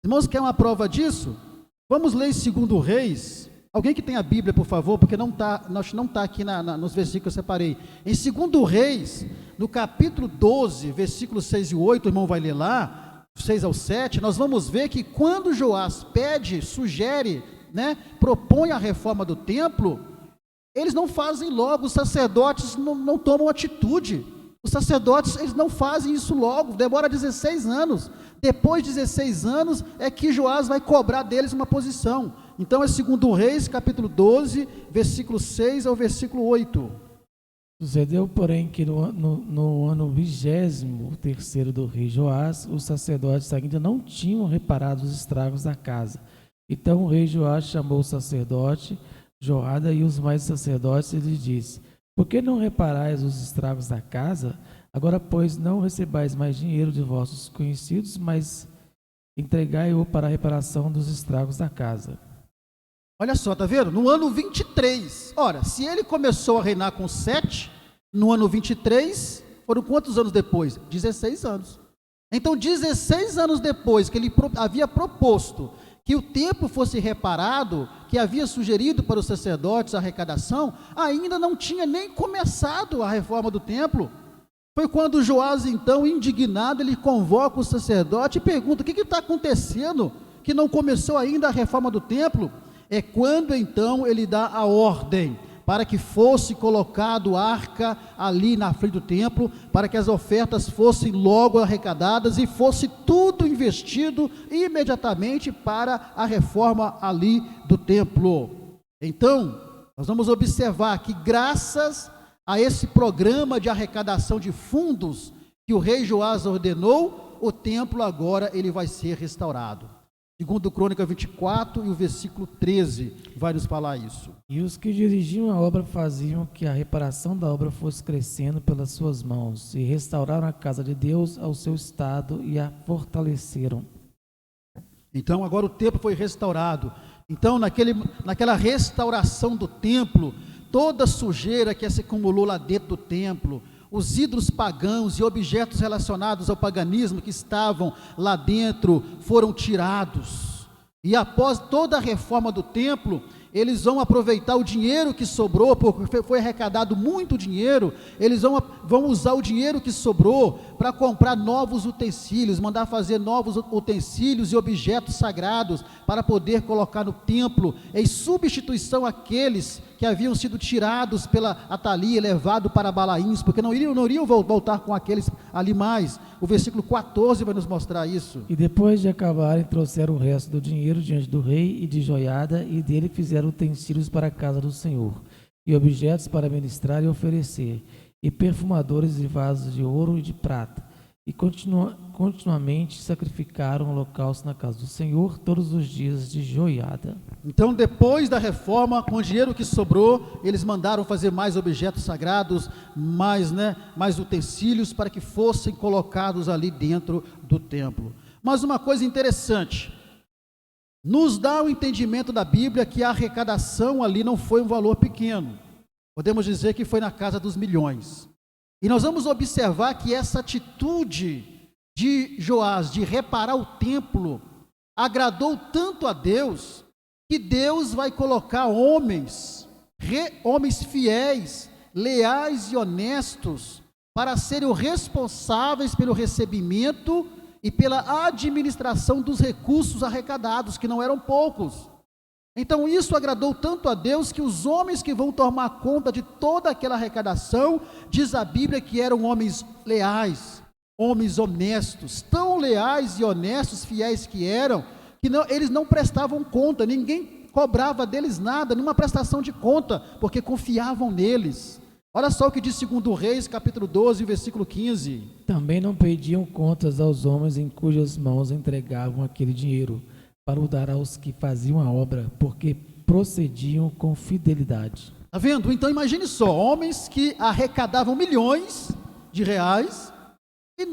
Irmãos, quer uma prova disso? Vamos ler em 2 Reis. Alguém que tem a Bíblia, por favor, porque não está aqui nos versículos que eu separei. Em 2 Reis, no capítulo 12, versículos 6 e 8, o irmão vai ler lá, 6 ao 7, nós vamos ver que quando Joás pede, sugere, propõe a reforma do templo, eles não fazem logo, os sacerdotes não tomam atitude. Os sacerdotes, eles não fazem isso logo, demora 16 anos. Depois de 16 anos é que Joás vai cobrar deles uma posição. Então é 2 Reis, capítulo 12, versículo 6 ao versículo 8. Sucedeu, porém, que no ano 23º do rei Joás, os sacerdotes ainda não tinham reparado os estragos da casa. Então o rei Joás chamou o sacerdote Joada e os mais sacerdotes e lhe disse: por que não reparais os estragos da casa? Agora, pois, não recebais mais dinheiro de vossos conhecidos, mas entregai-o para a reparação dos estragos da casa. Olha só, tá vendo? No ano 23, ora, se ele começou a reinar com 7, no ano 23, foram quantos anos depois? 16 anos. Então, 16 anos depois que ele havia proposto que o templo fosse reparado, que havia sugerido para os sacerdotes a arrecadação, ainda não tinha nem começado a reforma do templo. Foi quando Joás, então, indignado, ele convoca o sacerdote e pergunta: o que está acontecendo, que não começou ainda a reforma do templo? É quando, então, ele dá a ordem para que fosse colocado a arca ali na frente do templo, para que as ofertas fossem logo arrecadadas e fosse tudo investido imediatamente para a reforma ali do templo. Então, nós vamos observar que graças a esse programa de arrecadação de fundos que o rei Joás ordenou, o templo agora ele vai ser restaurado. Segundo Crônica 24 e o versículo 13 vai nos falar isso. E os que dirigiam a obra faziam que a reparação da obra fosse crescendo pelas suas mãos, e restauraram a casa de Deus ao seu estado e a fortaleceram. Então agora o templo foi restaurado. Então naquela restauração do templo, toda a sujeira que se acumulou lá dentro do templo, os ídolos pagãos e objetos relacionados ao paganismo que estavam lá dentro foram tirados. E após toda a reforma do templo, eles vão aproveitar o dinheiro que sobrou, porque foi arrecadado muito dinheiro, eles vão usar o dinheiro que sobrou para comprar novos utensílios, mandar fazer novos utensílios e objetos sagrados para poder colocar no templo, em substituição àqueles que haviam sido tirados pela Atalia, levado para Balaíns, porque não iriam voltar com aqueles ali mais. O versículo 14 vai nos mostrar isso. E depois de acabarem, trouxeram o resto do dinheiro diante do rei e de Joiada, e dele fizeram utensílios para a casa do Senhor, e objetos para ministrar e oferecer, e perfumadores e vasos de ouro e de prata. e continuamente sacrificaram holocaustos na casa do Senhor todos os dias de Joiada. Então, depois da reforma, com o dinheiro que sobrou, eles mandaram fazer mais objetos sagrados, mais utensílios, para que fossem colocados ali dentro do templo. Mas uma coisa interessante, nos dá o entendimento da Bíblia que a arrecadação ali não foi um valor pequeno. Podemos dizer que foi na casa dos milhões. E nós vamos observar que essa atitude de Joás, de reparar o templo, agradou tanto a Deus, que Deus vai colocar homens fiéis, leais e honestos, para serem os responsáveis pelo recebimento e pela administração dos recursos arrecadados, que não eram poucos. Então isso agradou tanto a Deus, que os homens que vão tomar conta de toda aquela arrecadação, diz a Bíblia que eram homens leais, homens honestos, tão leais e honestos, fiéis que eram, que eles não prestavam conta, ninguém cobrava deles nada, nenhuma prestação de conta, porque confiavam neles. Olha só o que diz 2 Reis, capítulo 12, versículo 15. Também não pediam contas aos homens em cujas mãos entregavam aquele dinheiro, para o dar aos que faziam a obra, porque procediam com fidelidade. Está vendo? Então imagine só, homens que arrecadavam milhões de reais, e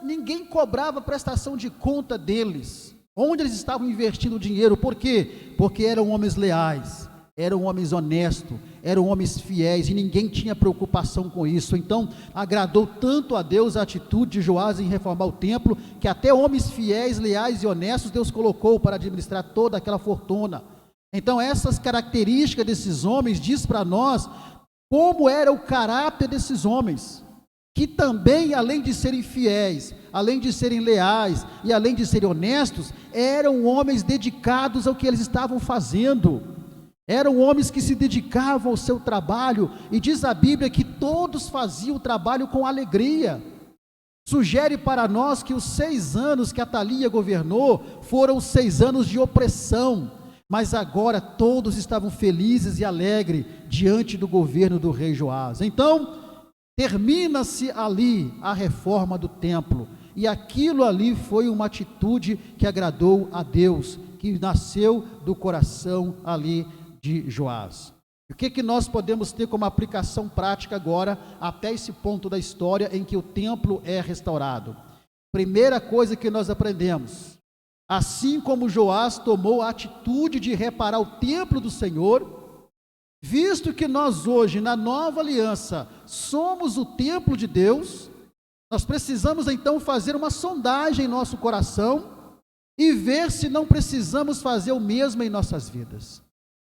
ninguém cobrava prestação de conta deles, onde eles estavam investindo o dinheiro. Por quê? Porque eram homens leais, eram homens honestos, eram homens fiéis, e ninguém tinha preocupação com isso. Então agradou tanto a Deus a atitude de Joás em reformar o templo, que até homens fiéis, leais e honestos Deus colocou para administrar toda aquela fortuna. Então essas características desses homens diz para nós como era o caráter desses homens, que também, além de serem fiéis, além de serem leais e além de serem honestos, eram homens dedicados ao que eles estavam fazendo. Eram homens que se dedicavam ao seu trabalho, e diz a Bíblia que todos faziam o trabalho com alegria. Sugere para nós que os 6 anos que Atalia governou foram 6 anos de opressão, mas agora todos estavam felizes e alegres diante do governo do rei Joás. Então, termina-se ali a reforma do templo, e aquilo ali foi uma atitude que agradou a Deus, que nasceu do coração ali de Joás. O que nós podemos ter como aplicação prática agora, até esse ponto da história em que o templo é restaurado? Primeira coisa que nós aprendemos: assim como Joás tomou a atitude de reparar o templo do Senhor, visto que nós hoje, na nova aliança, somos o templo de Deus, nós precisamos então fazer uma sondagem em nosso coração e ver se não precisamos fazer o mesmo em nossas vidas.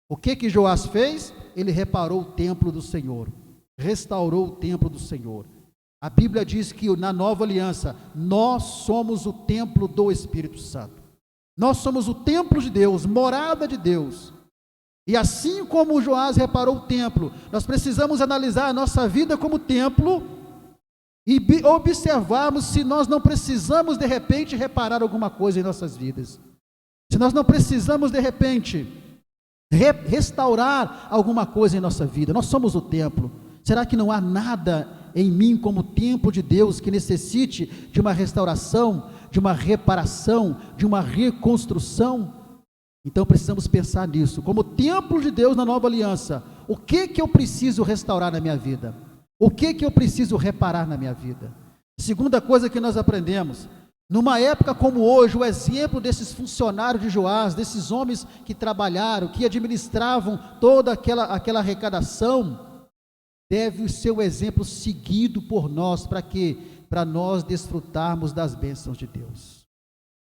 O que Joás fez? Ele reparou o templo do Senhor, restaurou o templo do Senhor. A Bíblia diz que na nova aliança, nós somos o templo do Espírito Santo. Nós somos o templo de Deus, morada de Deus. E assim como Joás reparou o templo, nós precisamos analisar a nossa vida como templo e observarmos se nós não precisamos de repente reparar alguma coisa em nossas vidas. Se nós não precisamos de repente restaurar alguma coisa em nossa vida. Nós somos o templo. Será que não há nada em mim como templo de Deus que necessite de uma restauração, de uma reparação, de uma reconstrução? Então precisamos pensar nisso, como templo de Deus na nova aliança. O que eu preciso restaurar na minha vida? O que eu preciso reparar na minha vida? Segunda coisa que nós aprendemos: numa época como hoje, o exemplo desses funcionários de Joás, desses homens que trabalharam, que administravam toda aquela arrecadação, deve ser o exemplo seguido por nós. Para quê? Para nós desfrutarmos das bênçãos de Deus.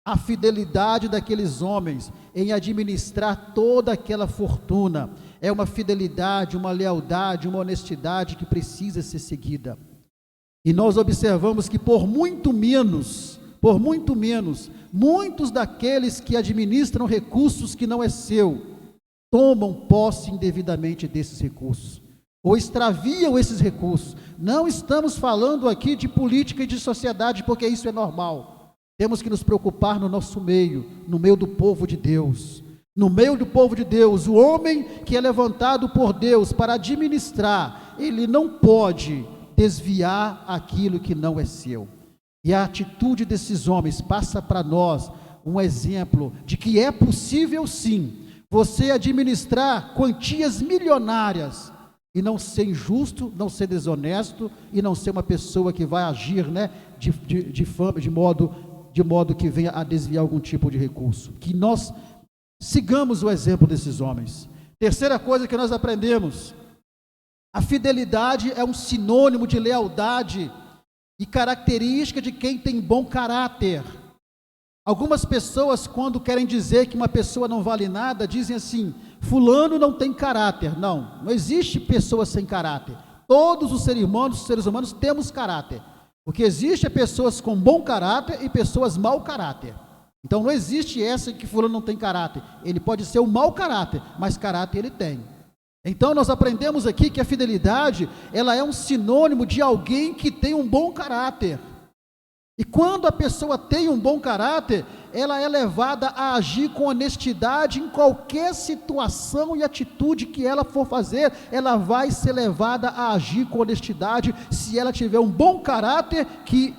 A fidelidade daqueles homens em administrar toda aquela fortuna é uma fidelidade, uma lealdade, uma honestidade que precisa ser seguida. E nós observamos que por muito menos, muitos daqueles que administram recursos que não é seu, tomam posse indevidamente desses recursos, ou extraviam esses recursos. Não estamos falando aqui de política e de sociedade, porque isso é normal. Temos que nos preocupar no nosso meio, no meio do povo de Deus. No meio do povo de Deus, o homem que é levantado por Deus para administrar, ele não pode desviar aquilo que não é seu. E a atitude desses homens passa para nós um exemplo de que é possível sim, você administrar quantias milionárias e não ser injusto, não ser desonesto e não ser uma pessoa que vai agir, né, de modo que venha a desviar algum tipo de recurso. Que nós sigamos o exemplo desses homens. Terceira coisa que nós aprendemos: a fidelidade é um sinônimo de lealdade e característica de quem tem bom caráter. Algumas pessoas, quando querem dizer que uma pessoa não vale nada, dizem assim: fulano não tem caráter. Não existe pessoa sem caráter. Todos os seres humanos temos caráter. O que existe é pessoas com bom caráter e pessoas mau caráter. Então não existe essa que fulano não tem caráter. Ele pode ser um mau caráter, mas caráter ele tem. Então nós aprendemos aqui que a fidelidade, ela é um sinônimo de alguém que tem um bom caráter. E quando a pessoa tem um bom caráter, ela é levada a agir com honestidade em qualquer situação e atitude que ela for fazer, ela vai ser levada a agir com honestidade, se ela tiver um bom caráter que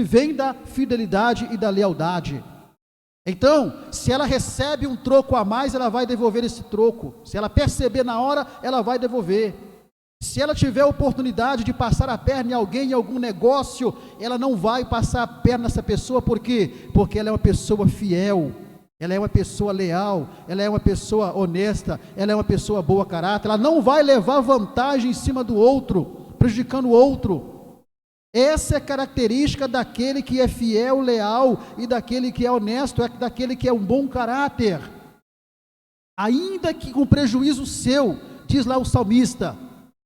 vem da fidelidade e da lealdade. Então, se ela recebe um troco a mais, ela vai devolver esse troco. Se ela perceber na hora, ela vai devolver. Se ela tiver a oportunidade de passar a perna em alguém, em algum negócio, ela não vai passar a perna nessa pessoa. Por quê? Porque ela é uma pessoa fiel, ela é uma pessoa leal, ela é uma pessoa honesta, ela é uma pessoa boa caráter. Ela não vai levar vantagem em cima do outro, prejudicando o outro. Essa é a característica daquele que é fiel, leal, e daquele que é honesto, é daquele que é um bom caráter. Ainda que com prejuízo seu, diz lá o salmista,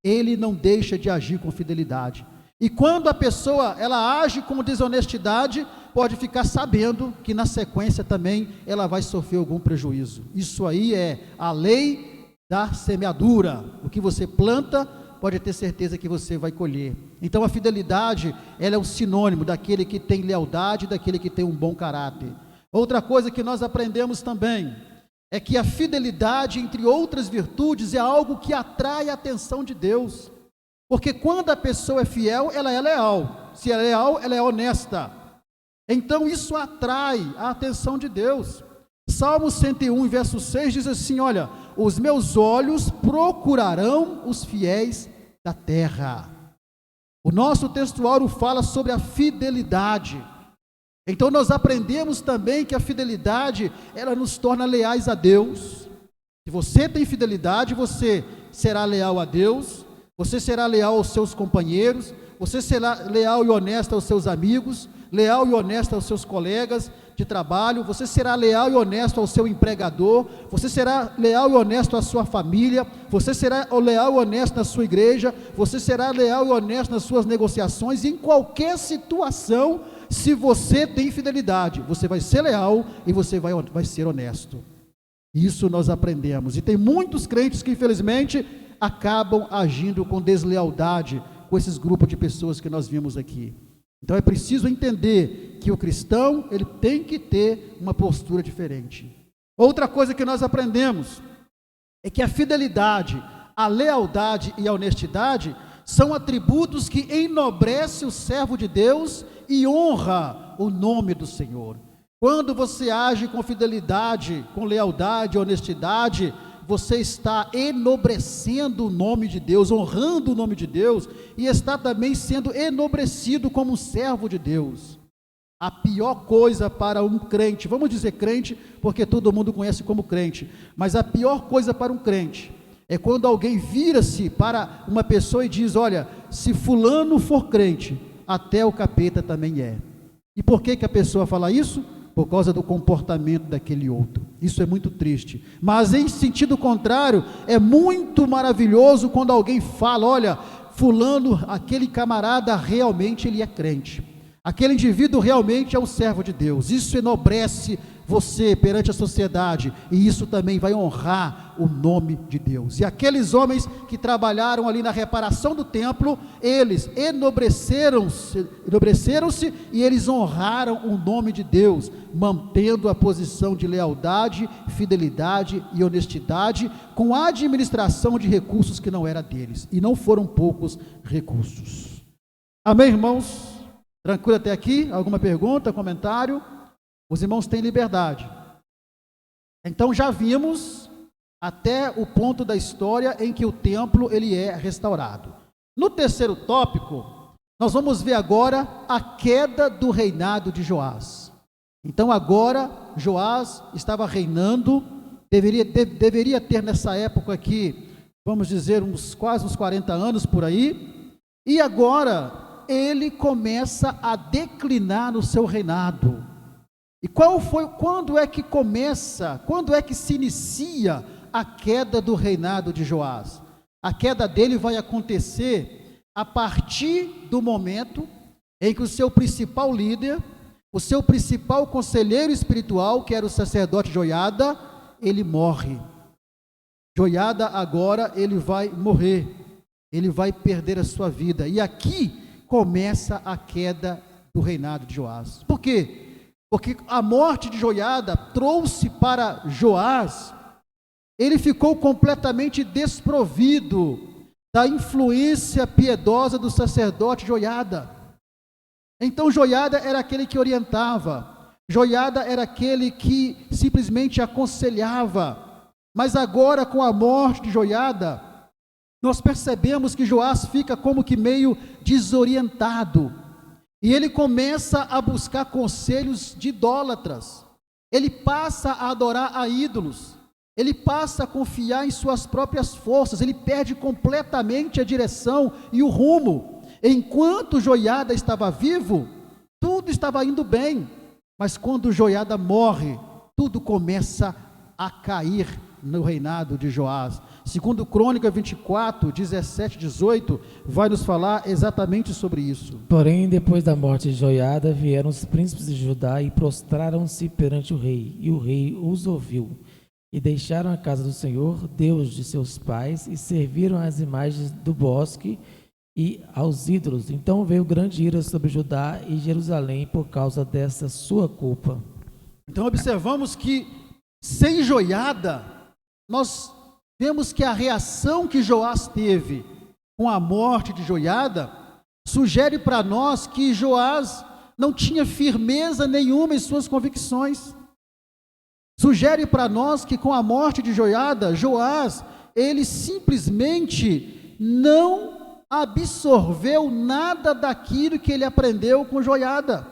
ele não deixa de agir com fidelidade. E quando a pessoa, ela age com desonestidade, pode ficar sabendo que na sequência também ela vai sofrer algum prejuízo. Isso aí é a lei da semeadura. O que você planta, pode ter certeza que você vai colher. Então a fidelidade, ela é um sinônimo daquele que tem lealdade, daquele que tem um bom caráter. Outra coisa que nós aprendemos também, é que a fidelidade, entre outras virtudes, é algo que atrai a atenção de Deus, porque quando a pessoa é fiel, ela é leal, se é leal, ela é honesta, então isso atrai a atenção de Deus. Salmo 101, verso 6 diz assim, olha, os meus olhos procurarão os fiéis da terra. O nosso textuário fala sobre a fidelidade. Então nós aprendemos também que a fidelidade, ela nos torna leais a Deus. Se você tem fidelidade, você será leal a Deus, você será leal aos seus companheiros, você será leal e honesto aos seus amigos, leal e honesto aos seus colegas de trabalho, você será leal e honesto ao seu empregador, você será leal e honesto à sua família, você será leal e honesto na sua igreja, você será leal e honesto nas suas negociações, em qualquer situação. Se você tem fidelidade, você vai ser leal e você vai ser honesto. Isso nós aprendemos. E tem muitos crentes que infelizmente acabam agindo com deslealdade com esses grupos de pessoas que nós vimos aqui. Então é preciso entender que o cristão, ele tem que ter uma postura diferente. Outra coisa que nós aprendemos é que a fidelidade, a lealdade e a honestidade são atributos que enobrecem o servo de Deus e honra o nome do Senhor. Quando você age com fidelidade, com lealdade, honestidade, você está enobrecendo o nome de Deus, honrando o nome de Deus, e está também sendo enobrecido como um servo de Deus. A pior coisa para um crente, vamos dizer crente, porque todo mundo conhece como crente, mas a pior coisa para um crente é quando alguém vira-se para uma pessoa e diz, olha, se fulano for crente, até o capeta também é. E por que a pessoa fala isso? Por causa do comportamento daquele outro. Isso é muito triste. Mas em sentido contrário, é muito maravilhoso quando alguém fala, olha, fulano, aquele camarada realmente ele é crente. Aquele indivíduo realmente é um servo de Deus. Isso enobrece você perante a sociedade, e isso também vai honrar o nome de Deus. E aqueles homens que trabalharam ali na reparação do templo, eles enobreceram-se e eles honraram o nome de Deus, mantendo a posição de lealdade, fidelidade e honestidade, com a administração de recursos que não era deles, e não foram poucos recursos. Amém, irmãos? Tranquilo até aqui? Alguma pergunta, comentário? Os irmãos têm liberdade. Então já vimos até o ponto da história em que o templo ele é restaurado. No terceiro tópico, nós vamos ver agora a queda do reinado de Joás. Então agora Joás estava reinando, deveria ter nessa época aqui, vamos dizer, quase uns 40 anos por aí, e agora ele começa a declinar no seu reinado. E quando é que se inicia a queda do reinado de Joás? A queda dele vai acontecer a partir do momento em que o seu principal líder, o seu principal conselheiro espiritual, que era o sacerdote Joiada, ele morre. Joiada agora ele vai morrer, ele vai perder a sua vida. E aqui começa a queda do reinado de Joás. Por quê? Porque a morte de Joiada trouxe para Joás, ele ficou completamente desprovido da influência piedosa do sacerdote Joiada. Então Joiada era aquele que orientava, Joiada era aquele que simplesmente aconselhava, mas agora com a morte de Joiada, nós percebemos que Joás fica como que meio desorientado, e ele começa a buscar conselhos de idólatras, ele passa a adorar a ídolos, ele passa a confiar em suas próprias forças, ele perde completamente a direção e o rumo. Enquanto Joiada estava vivo, tudo estava indo bem, mas quando Joiada morre, tudo começa a cair no reinado de Joás. Segundo Crônica 24, 17, 18, vai nos falar exatamente sobre isso. Porém, depois da morte de Joiada, vieram os príncipes de Judá e prostraram-se perante o rei, e o rei os ouviu. E deixaram a casa do Senhor, Deus de seus pais, e serviram às imagens do bosque e aos ídolos. Então veio grande ira sobre Judá e Jerusalém por causa dessa sua culpa. Então observamos que sem Joiada, nós vemos que a reação que Joás teve com a morte de Joiada sugere para nós que Joás não tinha firmeza nenhuma em suas convicções. Sugere para nós que com a morte de Joiada, Joás, ele simplesmente não absorveu nada daquilo que ele aprendeu com Joiada.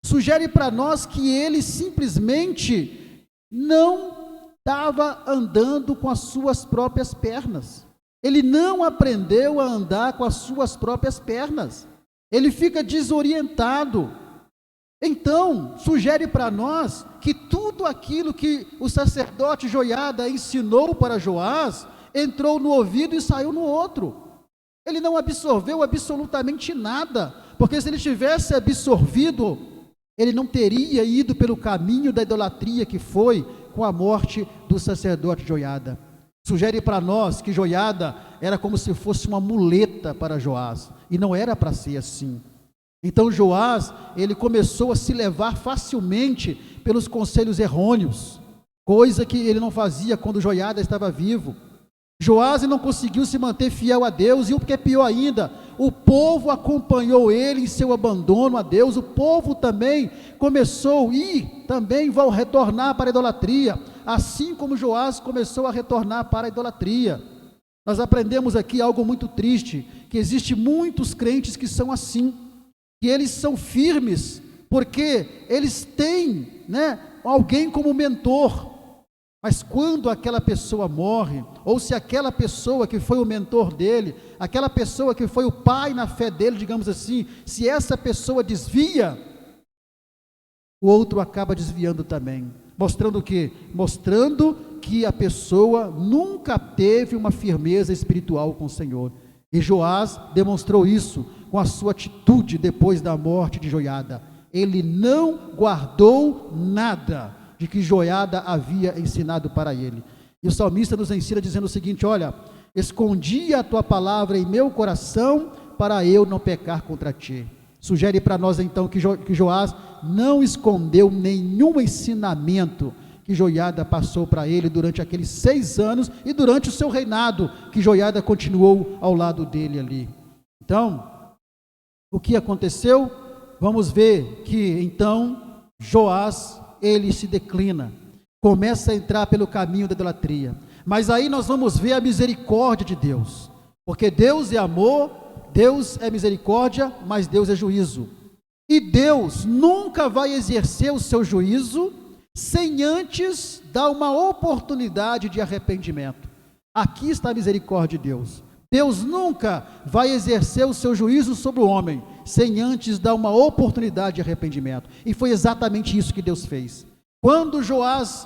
Sugere para nós que ele simplesmente não estava andando com as suas próprias pernas. Ele não aprendeu a andar com as suas próprias pernas. Ele fica desorientado. Então, sugere para nós que tudo aquilo que o sacerdote Joiada ensinou para Joás, entrou no ouvido e saiu no outro. Ele não absorveu absolutamente nada, porque se ele tivesse absorvido, ele não teria ido pelo caminho da idolatria que foi com a morte do sacerdote Joiada. Sugere para nós que Joiada era como se fosse uma muleta para Joás, e não era para ser assim. Então Joás, ele começou a se levar facilmente pelos conselhos errôneos, coisa que ele não fazia quando Joiada estava vivo. Joás não conseguiu se manter fiel a Deus, e o que é pior ainda, o povo acompanhou ele em seu abandono a Deus. O povo também começou e também vão retornar para a idolatria, assim como Joás começou a retornar para a idolatria. Nós aprendemos aqui algo muito triste, que existe muitos crentes que são assim, que eles são firmes, porque eles têm, alguém como mentor, mas quando aquela pessoa morre, ou se aquela pessoa que foi o mentor dele, aquela pessoa que foi o pai na fé dele, digamos assim, se essa pessoa desvia, o outro acaba desviando também, mostrando o quê? Mostrando que a pessoa nunca teve uma firmeza espiritual com o Senhor, e Joás demonstrou isso com a sua atitude depois da morte de Joiada. Ele não guardou nada de que Joiada havia ensinado para ele. E o salmista nos ensina dizendo o seguinte: olha, escondi a tua palavra em meu coração para eu não pecar contra ti. Sugere para nós então que Joás não escondeu nenhum ensinamento que Joiada passou para ele durante aqueles 6 anos e durante o seu reinado, que Joiada continuou ao lado dele ali. Então, o que aconteceu? vamos ver que então Joás, ele se declina, começa a entrar pelo caminho da idolatria. Mas aí nós vamos ver a misericórdia de Deus, porque Deus é amor, Deus é misericórdia, mas Deus é juízo. E Deus nunca vai exercer o seu juízo sem antes dar uma oportunidade de arrependimento. Aqui está a misericórdia de Deus. Deus nunca vai exercer o seu juízo sobre o homem sem antes dar uma oportunidade de arrependimento. E foi exatamente isso que Deus fez. Quando Joás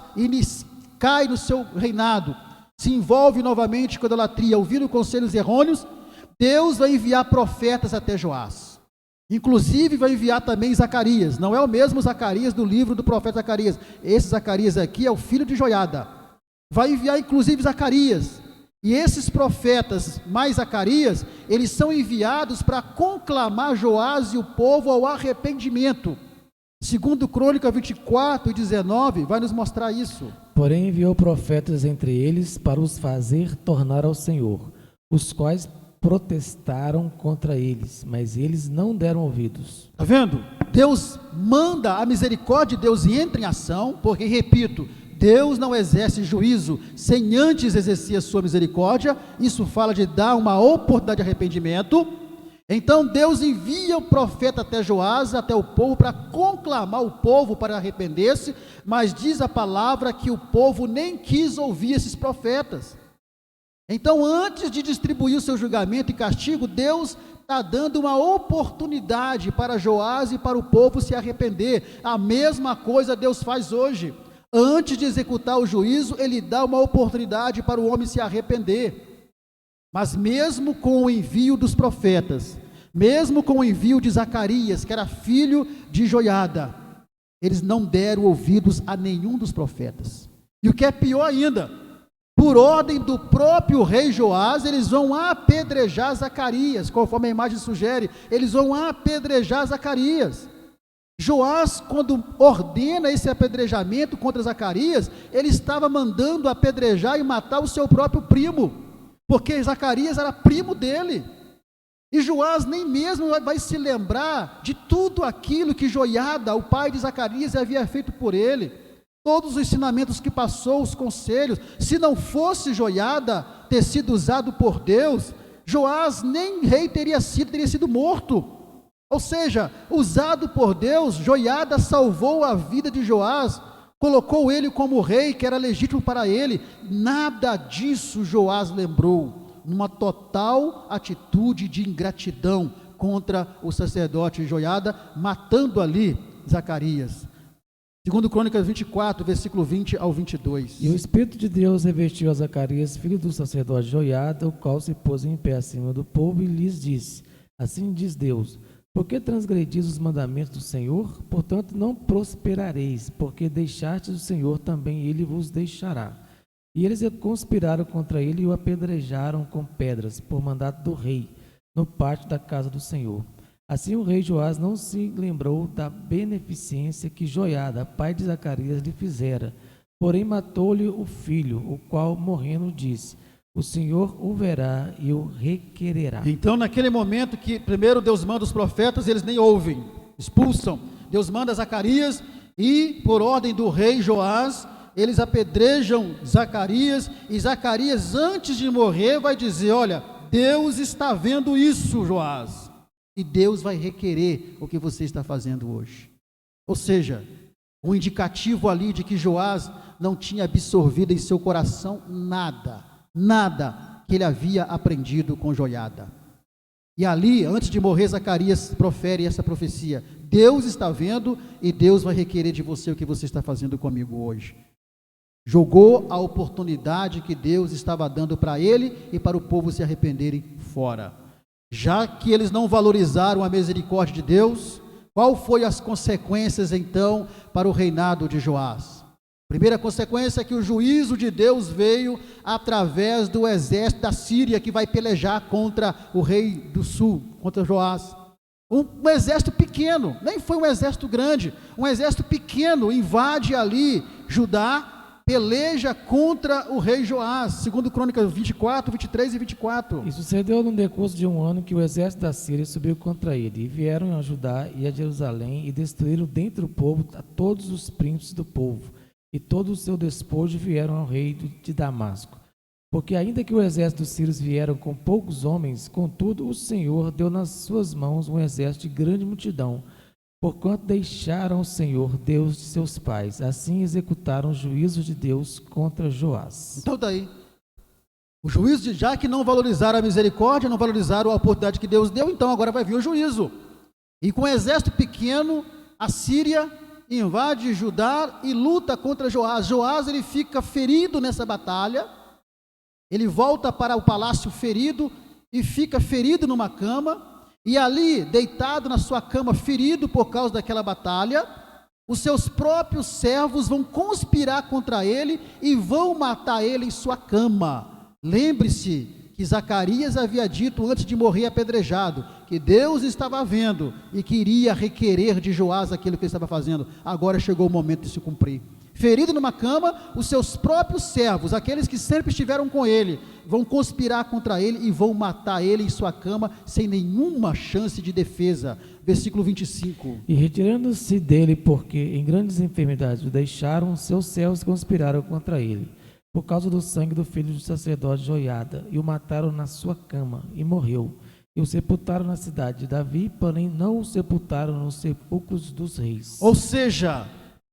cai no seu reinado, se envolve novamente com a idolatria, ouvindo conselhos errôneos, Deus vai enviar profetas até Joás. Inclusive vai enviar também Zacarias. Não é o mesmo Zacarias do livro do profeta Zacarias. Esse Zacarias aqui é o filho de Joiada. Vai enviar inclusive Zacarias. E esses profetas, mais Zacarias, eles são enviados para conclamar Joás e o povo ao arrependimento. Segundo Crônica 24 e 19, vai nos mostrar isso. Porém enviou profetas entre eles para os fazer tornar ao Senhor, os quais protestaram contra eles, mas eles não deram ouvidos. Está vendo? Deus manda a misericórdia de Deus e entra em ação, porque, repito, Deus não exerce juízo sem antes exercer a sua misericórdia. Isso fala de dar uma oportunidade de arrependimento. Então Deus envia o profeta até Joás, até o povo, para conclamar o povo para arrepender-se, mas diz a palavra que o povo nem quis ouvir esses profetas. Então, antes de distribuir o seu julgamento e castigo, Deus está dando uma oportunidade para Joás e para o povo se arrepender. A mesma coisa Deus faz hoje. Antes de executar o juízo, Ele dá uma oportunidade para o homem se arrepender. Mas mesmo com o envio dos profetas, mesmo com o envio de Zacarias, que era filho de Joiada, eles não deram ouvidos a nenhum dos profetas. E o que é pior ainda, por ordem do próprio rei Joás, eles vão apedrejar Zacarias, conforme a imagem sugere, eles vão apedrejar Zacarias. Joás, quando ordena esse apedrejamento contra Zacarias, ele estava mandando apedrejar e matar o seu próprio primo, porque Zacarias era primo dele. E Joás nem mesmo vai se lembrar de tudo aquilo que Joiada, o pai de Zacarias, havia feito por ele. Todos os ensinamentos que passou, os conselhos. Se não fosse Joiada ter sido usado por Deus, Joás nem rei teria sido morto. Ou seja, usado por Deus, Joiada salvou a vida de Joás, colocou ele como rei, que era legítimo para ele. Nada disso Joás lembrou, numa total atitude de ingratidão contra o sacerdote Joiada, matando ali Zacarias. Segundo Crônicas 24, versículo 20 ao 22. E o Espírito de Deus revestiu a Zacarias, filho do sacerdote Joiada, o qual se pôs em pé acima do povo e lhes disse: assim diz Deus, por que transgredis os mandamentos do Senhor? Portanto não prosperareis, porque deixastes o Senhor, também ele vos deixará. E eles conspiraram contra ele e o apedrejaram com pedras, por mandato do rei, no pátio da casa do Senhor. Assim o rei Joás não se lembrou da beneficência que Joiada, pai de Zacarias, lhe fizera, porém matou-lhe o filho, o qual, morrendo, disse: o Senhor o verá e o requererá. Então, naquele momento que primeiro Deus manda os profetas, eles nem ouvem, expulsam. Deus manda Zacarias e, por ordem do rei Joás, eles apedrejam Zacarias, e Zacarias, antes de morrer, vai dizer: olha, Deus está vendo isso, Joás, e Deus vai requerer o que você está fazendo hoje. Ou seja, um indicativo ali de que Joás não tinha absorvido em seu coração nada que ele havia aprendido com Joiada. E ali, antes de morrer, Zacarias profere essa profecia: Deus está vendo e Deus vai requerer de você o que você está fazendo comigo hoje. Jogou a oportunidade que Deus estava dando para ele e para o povo se arrependerem fora. Já que eles não valorizaram a misericórdia de Deus, qual foi as consequências então para o reinado de Joás? Primeira consequência é que o juízo de Deus veio através do exército da Síria, que vai pelejar contra o rei do sul, contra Joás. Um exército pequeno, nem foi um exército grande, um exército pequeno invade ali Judá peleja contra o rei Joás, segundo Crônicas 24, 23 e 24. E sucedeu no decurso de um ano que o exército da Síria subiu contra ele, e vieram a Judá e a Jerusalém, e destruíram dentre o povo a todos os príncipes do povo, e todo o seu despojo vieram ao rei de Damasco. Porque ainda que o exército dos sírios vieram com poucos homens, contudo o Senhor deu nas suas mãos um exército de grande multidão, porquanto deixaram o Senhor, Deus de seus pais. Assim executaram o juízo de Deus contra Joás. Então daí, o juízo, já que não valorizaram a misericórdia, não valorizaram a oportunidade que Deus deu, então agora vai vir o juízo. E com um exército pequeno, a Síria invade Judá e luta contra Joás. Joás, ele fica ferido nessa batalha, ele volta para o palácio ferido e fica ferido numa cama, e ali, deitado na sua cama, ferido por causa daquela batalha, os seus próprios servos vão conspirar contra ele e vão matar ele em sua cama. Lembre-se que Zacarias havia dito antes de morrer apedrejado, que Deus estava vendo e queria requerer de Joás aquilo que ele estava fazendo. Agora chegou o momento de se cumprir. Ferido numa cama, os seus próprios servos, aqueles que sempre estiveram com ele, vão conspirar contra ele e vão matar ele em sua cama, sem nenhuma chance de defesa. Versículo 25. E retirando-se dele, porque em grandes enfermidades o deixaram, seus servos conspiraram contra ele, por causa do sangue do filho do sacerdote Joiada, e o mataram na sua cama, e morreu. E o sepultaram na cidade de Davi, porém não o sepultaram nos sepulcros dos reis. Ou seja,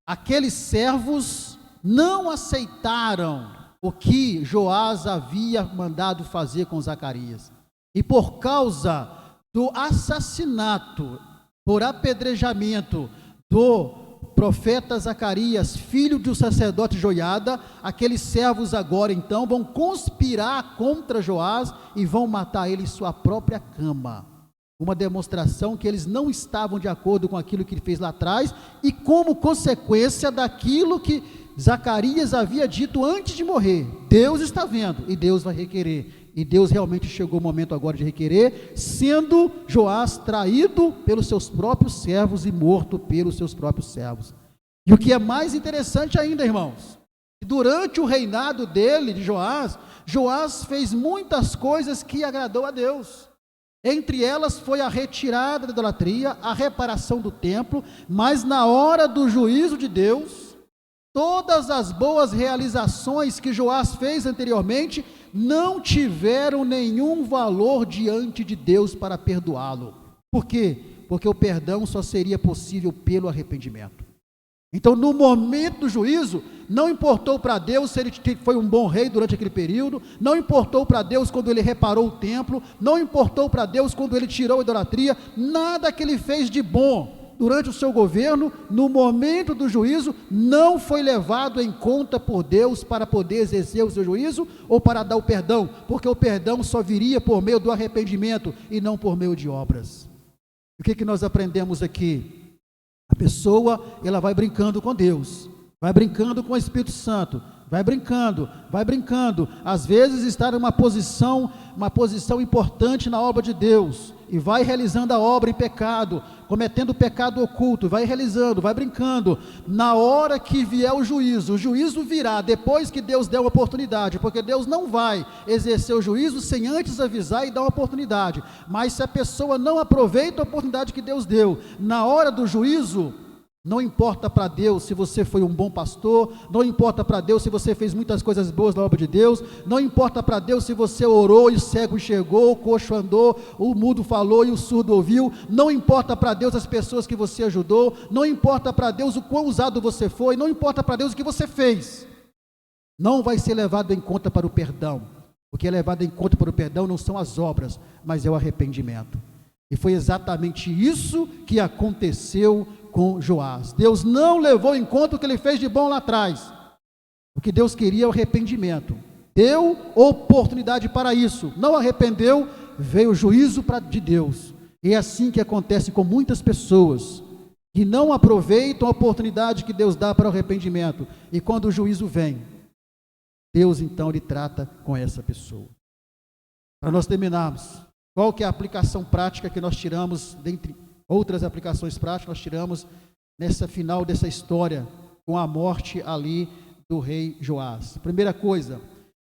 aqueles servos não aceitaram o que Joás havia mandado fazer com Zacarias. E por causa do assassinato, por apedrejamento do profeta Zacarias, filho do sacerdote Joiada, aqueles servos agora então vão conspirar contra Joás e vão matar ele em sua própria cama. Uma demonstração que eles não estavam de acordo com aquilo que ele fez lá atrás e como consequência daquilo que Zacarias havia dito antes de morrer. Deus está vendo e Deus vai requerer. E Deus realmente chegou o momento agora de requerer, sendo Joás traído pelos seus próprios servos e morto pelos seus próprios servos. E o que é mais interessante ainda, irmãos, durante o reinado dele, de Joás, Joás fez muitas coisas que agradou a Deus. Entre elas foi a retirada da idolatria, a reparação do templo, mas na hora do juízo de Deus, todas as boas realizações que Joás fez anteriormente não tiveram nenhum valor diante de Deus para perdoá-lo. Por quê? Porque o perdão só seria possível pelo arrependimento. Então, no momento do juízo, não importou para Deus se ele foi um bom rei durante aquele período, não importou para Deus quando ele reparou o templo, não importou para Deus quando ele tirou a idolatria, nada que ele fez de bom durante o seu governo, no momento do juízo, não foi levado em conta por Deus para poder exercer o seu juízo ou para dar o perdão, porque o perdão só viria por meio do arrependimento e não por meio de obras. O que nós aprendemos aqui? A pessoa, ela vai brincando com Deus, vai brincando com o Espírito Santo, vai brincando, às vezes está numa posição importante na obra de Deus, e vai realizando a obra em pecado, cometendo pecado oculto, vai realizando, vai brincando. Na hora que vier o juízo virá depois que Deus der uma oportunidade, porque Deus não vai exercer o juízo sem antes avisar e dar uma oportunidade. Mas se a pessoa não aproveita a oportunidade que Deus deu, na hora do juízo, não importa para Deus se você foi um bom pastor, não importa para Deus se você fez muitas coisas boas na obra de Deus, não importa para Deus se você orou e o cego enxergou, o coxo andou, o mudo falou e o surdo ouviu, não importa para Deus as pessoas que você ajudou, não importa para Deus o quão usado você foi, não importa para Deus o que você fez, não vai ser levado em conta para o perdão. O que é levado em conta para o perdão não são as obras, mas é o arrependimento. E foi exatamente isso que aconteceu com Joás. Deus não levou em conta o que ele fez de bom lá atrás. O que Deus queria é o arrependimento. Deu oportunidade para isso. Não arrependeu, veio o juízo de Deus. E é assim que acontece com muitas pessoas que não aproveitam a oportunidade que Deus dá para o arrependimento. E quando o juízo vem, Deus então lhe trata com essa pessoa. Para nós terminarmos, qual que é a aplicação prática que nós tiramos, dentre outras aplicações práticas, nós tiramos nessa final dessa história, com a morte ali do rei Joás. Primeira coisa,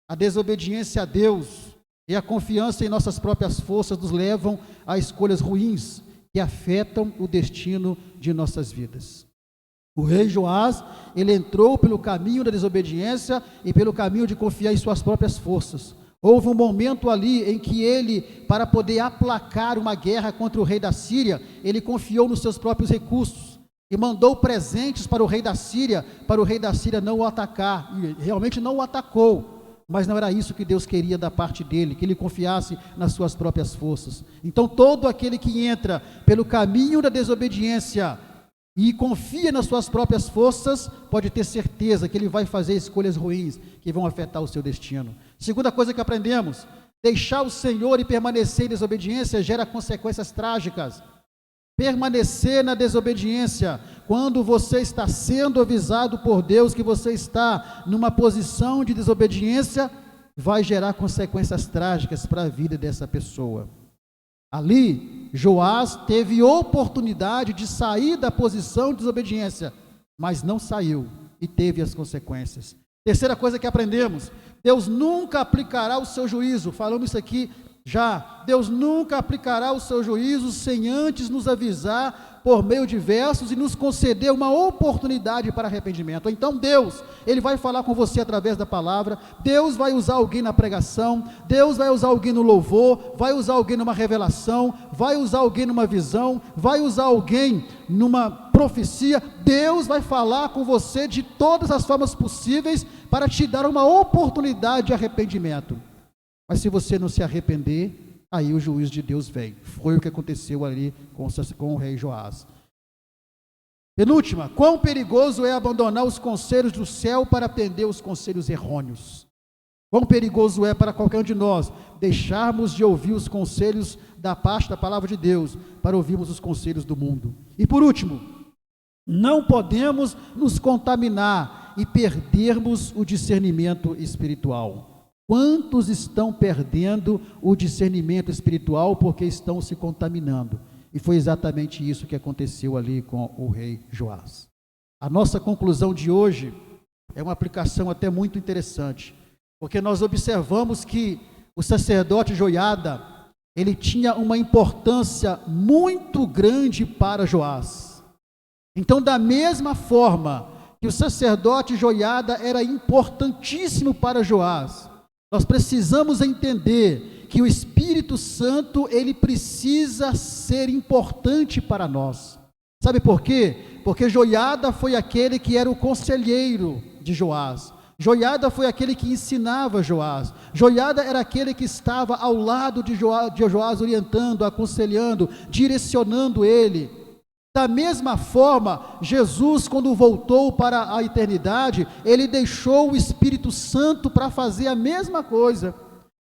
a desobediência a Deus e a confiança em nossas próprias forças nos levam a escolhas ruins que afetam o destino de nossas vidas. O rei Joás, ele entrou pelo caminho da desobediência e pelo caminho de confiar em suas próprias forças. Houve um momento ali em que ele, para poder aplacar uma guerra contra o rei da Síria, ele confiou nos seus próprios recursos e mandou presentes para o rei da Síria não o atacar, e realmente não o atacou. Mas não era isso que Deus queria da parte dele, que ele confiasse nas suas próprias forças. Então todo aquele que entra pelo caminho da desobediência e confia nas suas próprias forças, pode ter certeza que ele vai fazer escolhas ruins, que vão afetar o seu destino. Segunda coisa que aprendemos, deixar o Senhor e permanecer em desobediência gera consequências trágicas. Permanecer na desobediência, quando você está sendo avisado por Deus que você está numa posição de desobediência, vai gerar consequências trágicas para a vida dessa pessoa. Ali, Joás teve oportunidade de sair da posição de desobediência, mas não saiu e teve as consequências. Terceira coisa que aprendemos, Deus nunca aplicará o seu juízo, falamos isso aqui já, Deus nunca aplicará o seu juízo sem antes nos avisar por meio de versos e nos conceder uma oportunidade para arrependimento. Então Deus, Ele vai falar com você através da palavra, Deus vai usar alguém na pregação, Deus vai usar alguém no louvor, vai usar alguém numa revelação, vai usar alguém numa visão, vai usar alguém numa profecia. Deus vai falar com você de todas as formas possíveis para te dar uma oportunidade de arrependimento. Mas se você não se arrepender, aí o juízo de Deus vem. Foi o que aconteceu ali com o rei Joás. Penúltima, quão perigoso é abandonar os conselhos do céu para atender os conselhos errôneos. Quão perigoso é para qualquer um de nós deixarmos de ouvir os conselhos da parte da palavra de Deus para ouvirmos os conselhos do mundo. E por último, não podemos nos contaminar e perdermos o discernimento espiritual. Quantos estão perdendo o discernimento espiritual porque estão se contaminando? E foi exatamente isso que aconteceu ali com o rei Joás. A nossa conclusão de hoje é uma aplicação até muito interessante, porque nós observamos que o sacerdote Joiada, ele tinha uma importância muito grande para Joás. Então, da mesma forma que o sacerdote Joiada era importantíssimo para Joás, nós precisamos entender que o Espírito Santo, ele precisa ser importante para nós. Sabe por quê? Porque Joiada foi aquele que era o conselheiro de Joás. Joiada foi aquele que ensinava Joás. Joiada era aquele que estava ao lado de Joás, orientando, aconselhando, direcionando ele. Da mesma forma, Jesus, quando voltou para a eternidade, ele deixou o Espírito Santo para fazer a mesma coisa.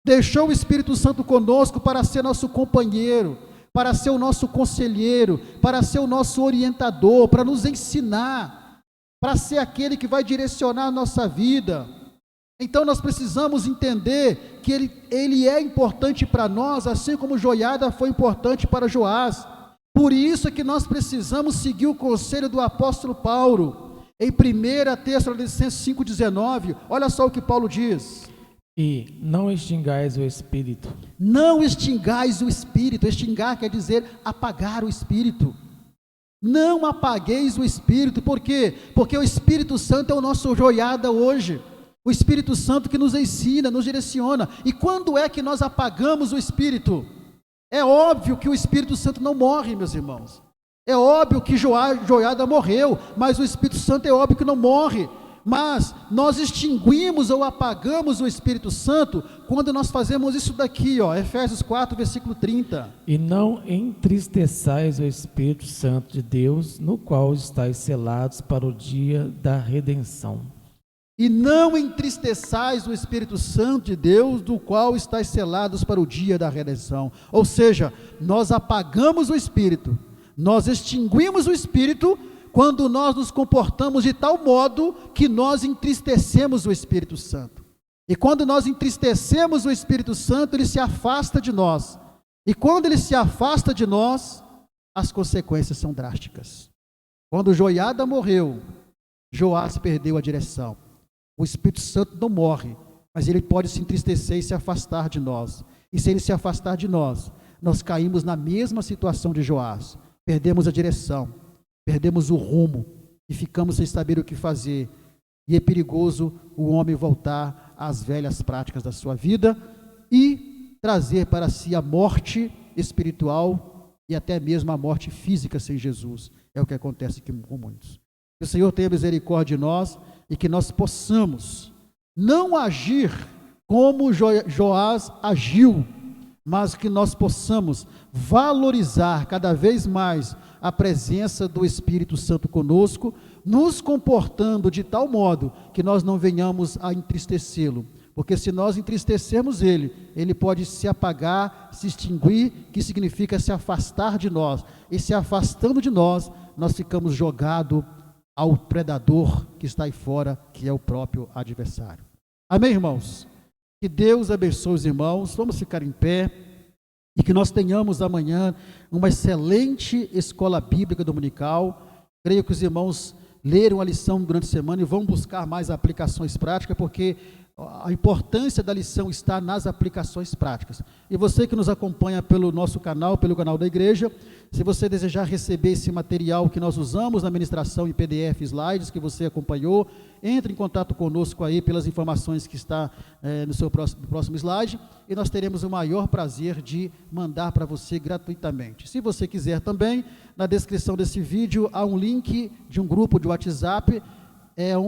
Deixou o Espírito Santo conosco para ser nosso companheiro, para ser o nosso conselheiro, para ser o nosso orientador, para nos ensinar, para ser aquele que vai direcionar a nossa vida. Então nós precisamos entender que ele é importante para nós, assim como Joiada foi importante para Joás. Por isso é que nós precisamos seguir o conselho do apóstolo Paulo, em 1 Tessalonicenses 5,19, olha só o que Paulo diz. E não extingais o Espírito. Não extingais o Espírito, extingar quer dizer apagar o Espírito. Não apagueis o Espírito, por quê? Porque o Espírito Santo é o nosso Joiada hoje, o Espírito Santo que nos ensina, nos direciona. E quando é que nós apagamos o Espírito? É óbvio que o Espírito Santo não morre, meus irmãos. É óbvio que Joiada morreu, mas o Espírito Santo é óbvio que não morre. Mas nós extinguimos ou apagamos o Espírito Santo quando nós fazemos isso daqui, ó, Efésios 4, versículo 30. E não entristeçais o Espírito Santo de Deus, no qual estáis selados para o dia da redenção. E não entristeçais o Espírito Santo de Deus, do qual estáis selados para o dia da redenção. Ou seja, nós apagamos o Espírito, nós extinguimos o Espírito, quando nós nos comportamos de tal modo que nós entristecemos o Espírito Santo. E quando nós entristecemos o Espírito Santo, ele se afasta de nós. E quando ele se afasta de nós, as consequências são drásticas. Quando Joiada morreu, Joás perdeu a direção. O Espírito Santo não morre, mas ele pode se entristecer e se afastar de nós. E se ele se afastar de nós, nós caímos na mesma situação de Joás. Perdemos a direção, perdemos o rumo e ficamos sem saber o que fazer. E é perigoso o homem voltar às velhas práticas da sua vida e trazer para si a morte espiritual e até mesmo a morte física sem Jesus. É o que acontece aqui com muitos. Que o Senhor tenha misericórdia de nós e que nós possamos não agir como Joás agiu, mas que nós possamos valorizar cada vez mais a presença do Espírito Santo conosco, nos comportando de tal modo que nós não venhamos a entristecê-lo, porque se nós entristecermos ele pode se apagar, se extinguir, que significa se afastar de nós, e se afastando de nós, nós ficamos jogados ao predador que está aí fora, que é o próprio adversário. Amém, irmãos? Que Deus abençoe os irmãos, vamos ficar em pé, e que nós tenhamos amanhã uma excelente escola bíblica dominical. Creio que os irmãos leram a lição durante a semana e vão buscar mais aplicações práticas, porque a importância da lição está nas aplicações práticas. E você que nos acompanha pelo nosso canal, pelo canal da igreja, se você desejar receber esse material que nós usamos na ministração em PDF, slides que você acompanhou, entre em contato conosco aí pelas informações que está no seu próximo slide, e nós teremos o maior prazer de mandar para você gratuitamente. Se você quiser também, na descrição desse vídeo há um link de um grupo de WhatsApp,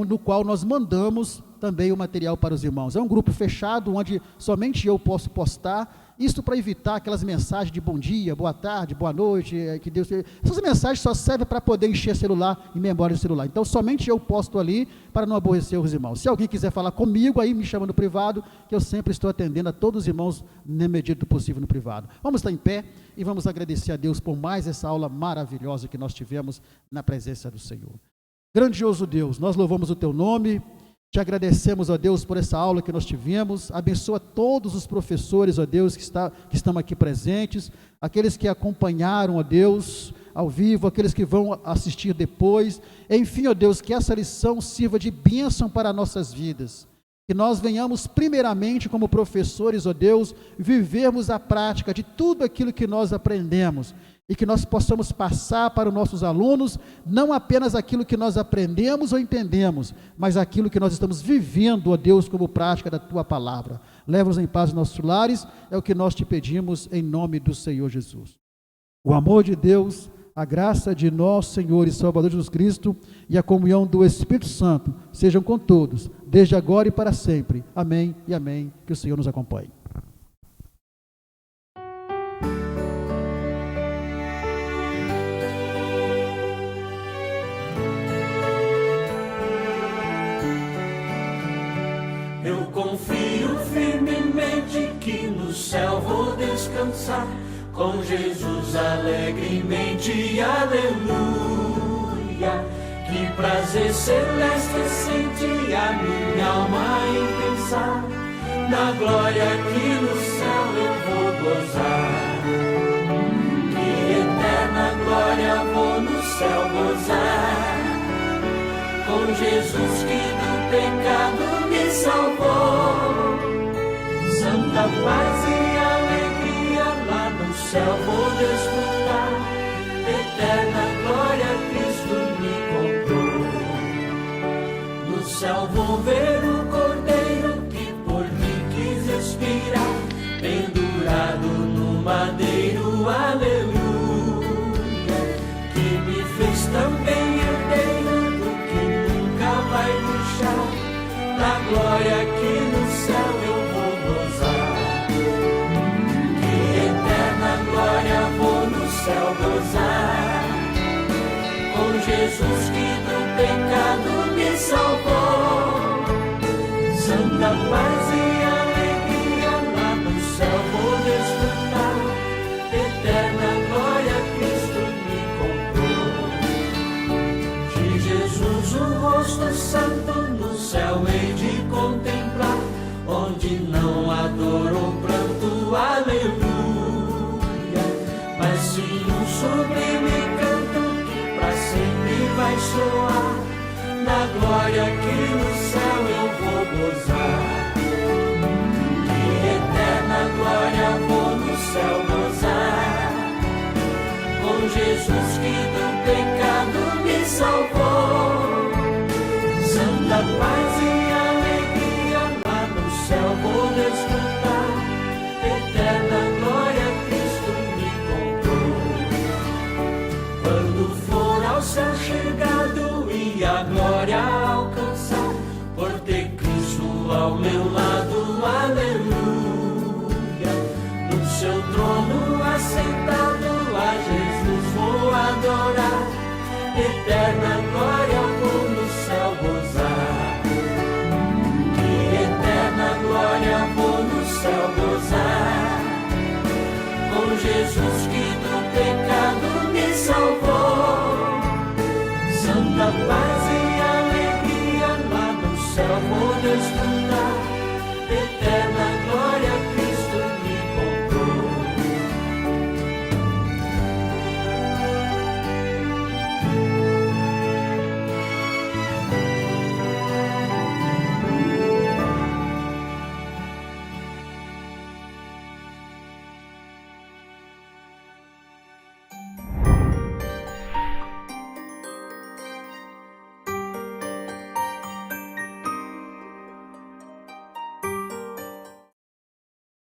no qual nós mandamos também o material para os irmãos. É um grupo fechado, onde somente eu posso postar, isso para evitar aquelas mensagens de bom dia, boa tarde, boa noite, que Deus... Essas mensagens só servem para poder encher celular e memória do celular. Então, somente eu posto ali, para não aborrecer os irmãos. Se alguém quiser falar comigo, aí me chama no privado, que eu sempre estou atendendo a todos os irmãos, na medida do possível, no privado. Vamos estar em pé e vamos agradecer a Deus por mais essa aula maravilhosa que nós tivemos na presença do Senhor. Grandioso Deus, nós louvamos o Teu nome, te agradecemos, ó Deus, por essa aula que nós tivemos. Abençoa todos os professores, ó Deus, que estão aqui presentes, aqueles que acompanharam, ó Deus, ao vivo, aqueles que vão assistir depois. Enfim, ó Deus, que essa lição sirva de bênção para nossas vidas. Que nós venhamos primeiramente como professores, ó Deus, vivermos a prática de tudo aquilo que nós aprendemos. E que nós possamos passar para os nossos alunos, não apenas aquilo que nós aprendemos ou entendemos, mas aquilo que nós estamos vivendo, ó Deus, como prática da Tua Palavra. Leva-nos em paz aos nossos lares, é o que nós te pedimos em nome do Senhor Jesus. O amor de Deus, a graça de nosso Senhor e Salvador Jesus Cristo e a comunhão do Espírito Santo sejam com todos, desde agora e para sempre. Amém e amém. Que o Senhor nos acompanhe. Eu confio firmemente que no céu vou descansar, com Jesus alegremente, aleluia. Que prazer celeste sente a minha alma em pensar, na glória que no céu eu vou gozar. Que eterna glória vou no céu gozar, com Jesus que do pecado me salvou. Santa paz e alegria lá no céu vou desfrutar, eterna glória Cristo me comprou. No céu vou ver o Cordeiro que por mim quis expirar, pendurado no madeiro, aleluia. Que me fez também herdeiro do que nunca vai murchar, da glória que no céu eu vou gozar. Que eterna glória vou no céu gozar, com Jesus que do pecado me salvou. Santa paz e alegria lá no céu vou desfrutar, eterna glória Cristo me comprou. De Jesus o rosto santo no céu hei de contemplar, onde não há dor ou pranto, aleluia, mas sim um sublime canto que para sempre vai soar, na glória que no céu eu vou gozar. Que eterna glória vou no céu gozar. Com Jesus que do pecado me salvou. Santa paz e alegria lá no céu vou desfrutar. Eterna glória Cristo me comprou. Quando for ao céu chegado e a glória alcançar, por ter Cristo ao meu lado, aleluia. No seu trono assentado lá Jesus vou adorar. Eterna glória vou no céu gozar. Que eterna glória vou no céu gozar. Com Jesus que do pecado me salvou. Santa paz e alegria lá no céu vou desfrutar.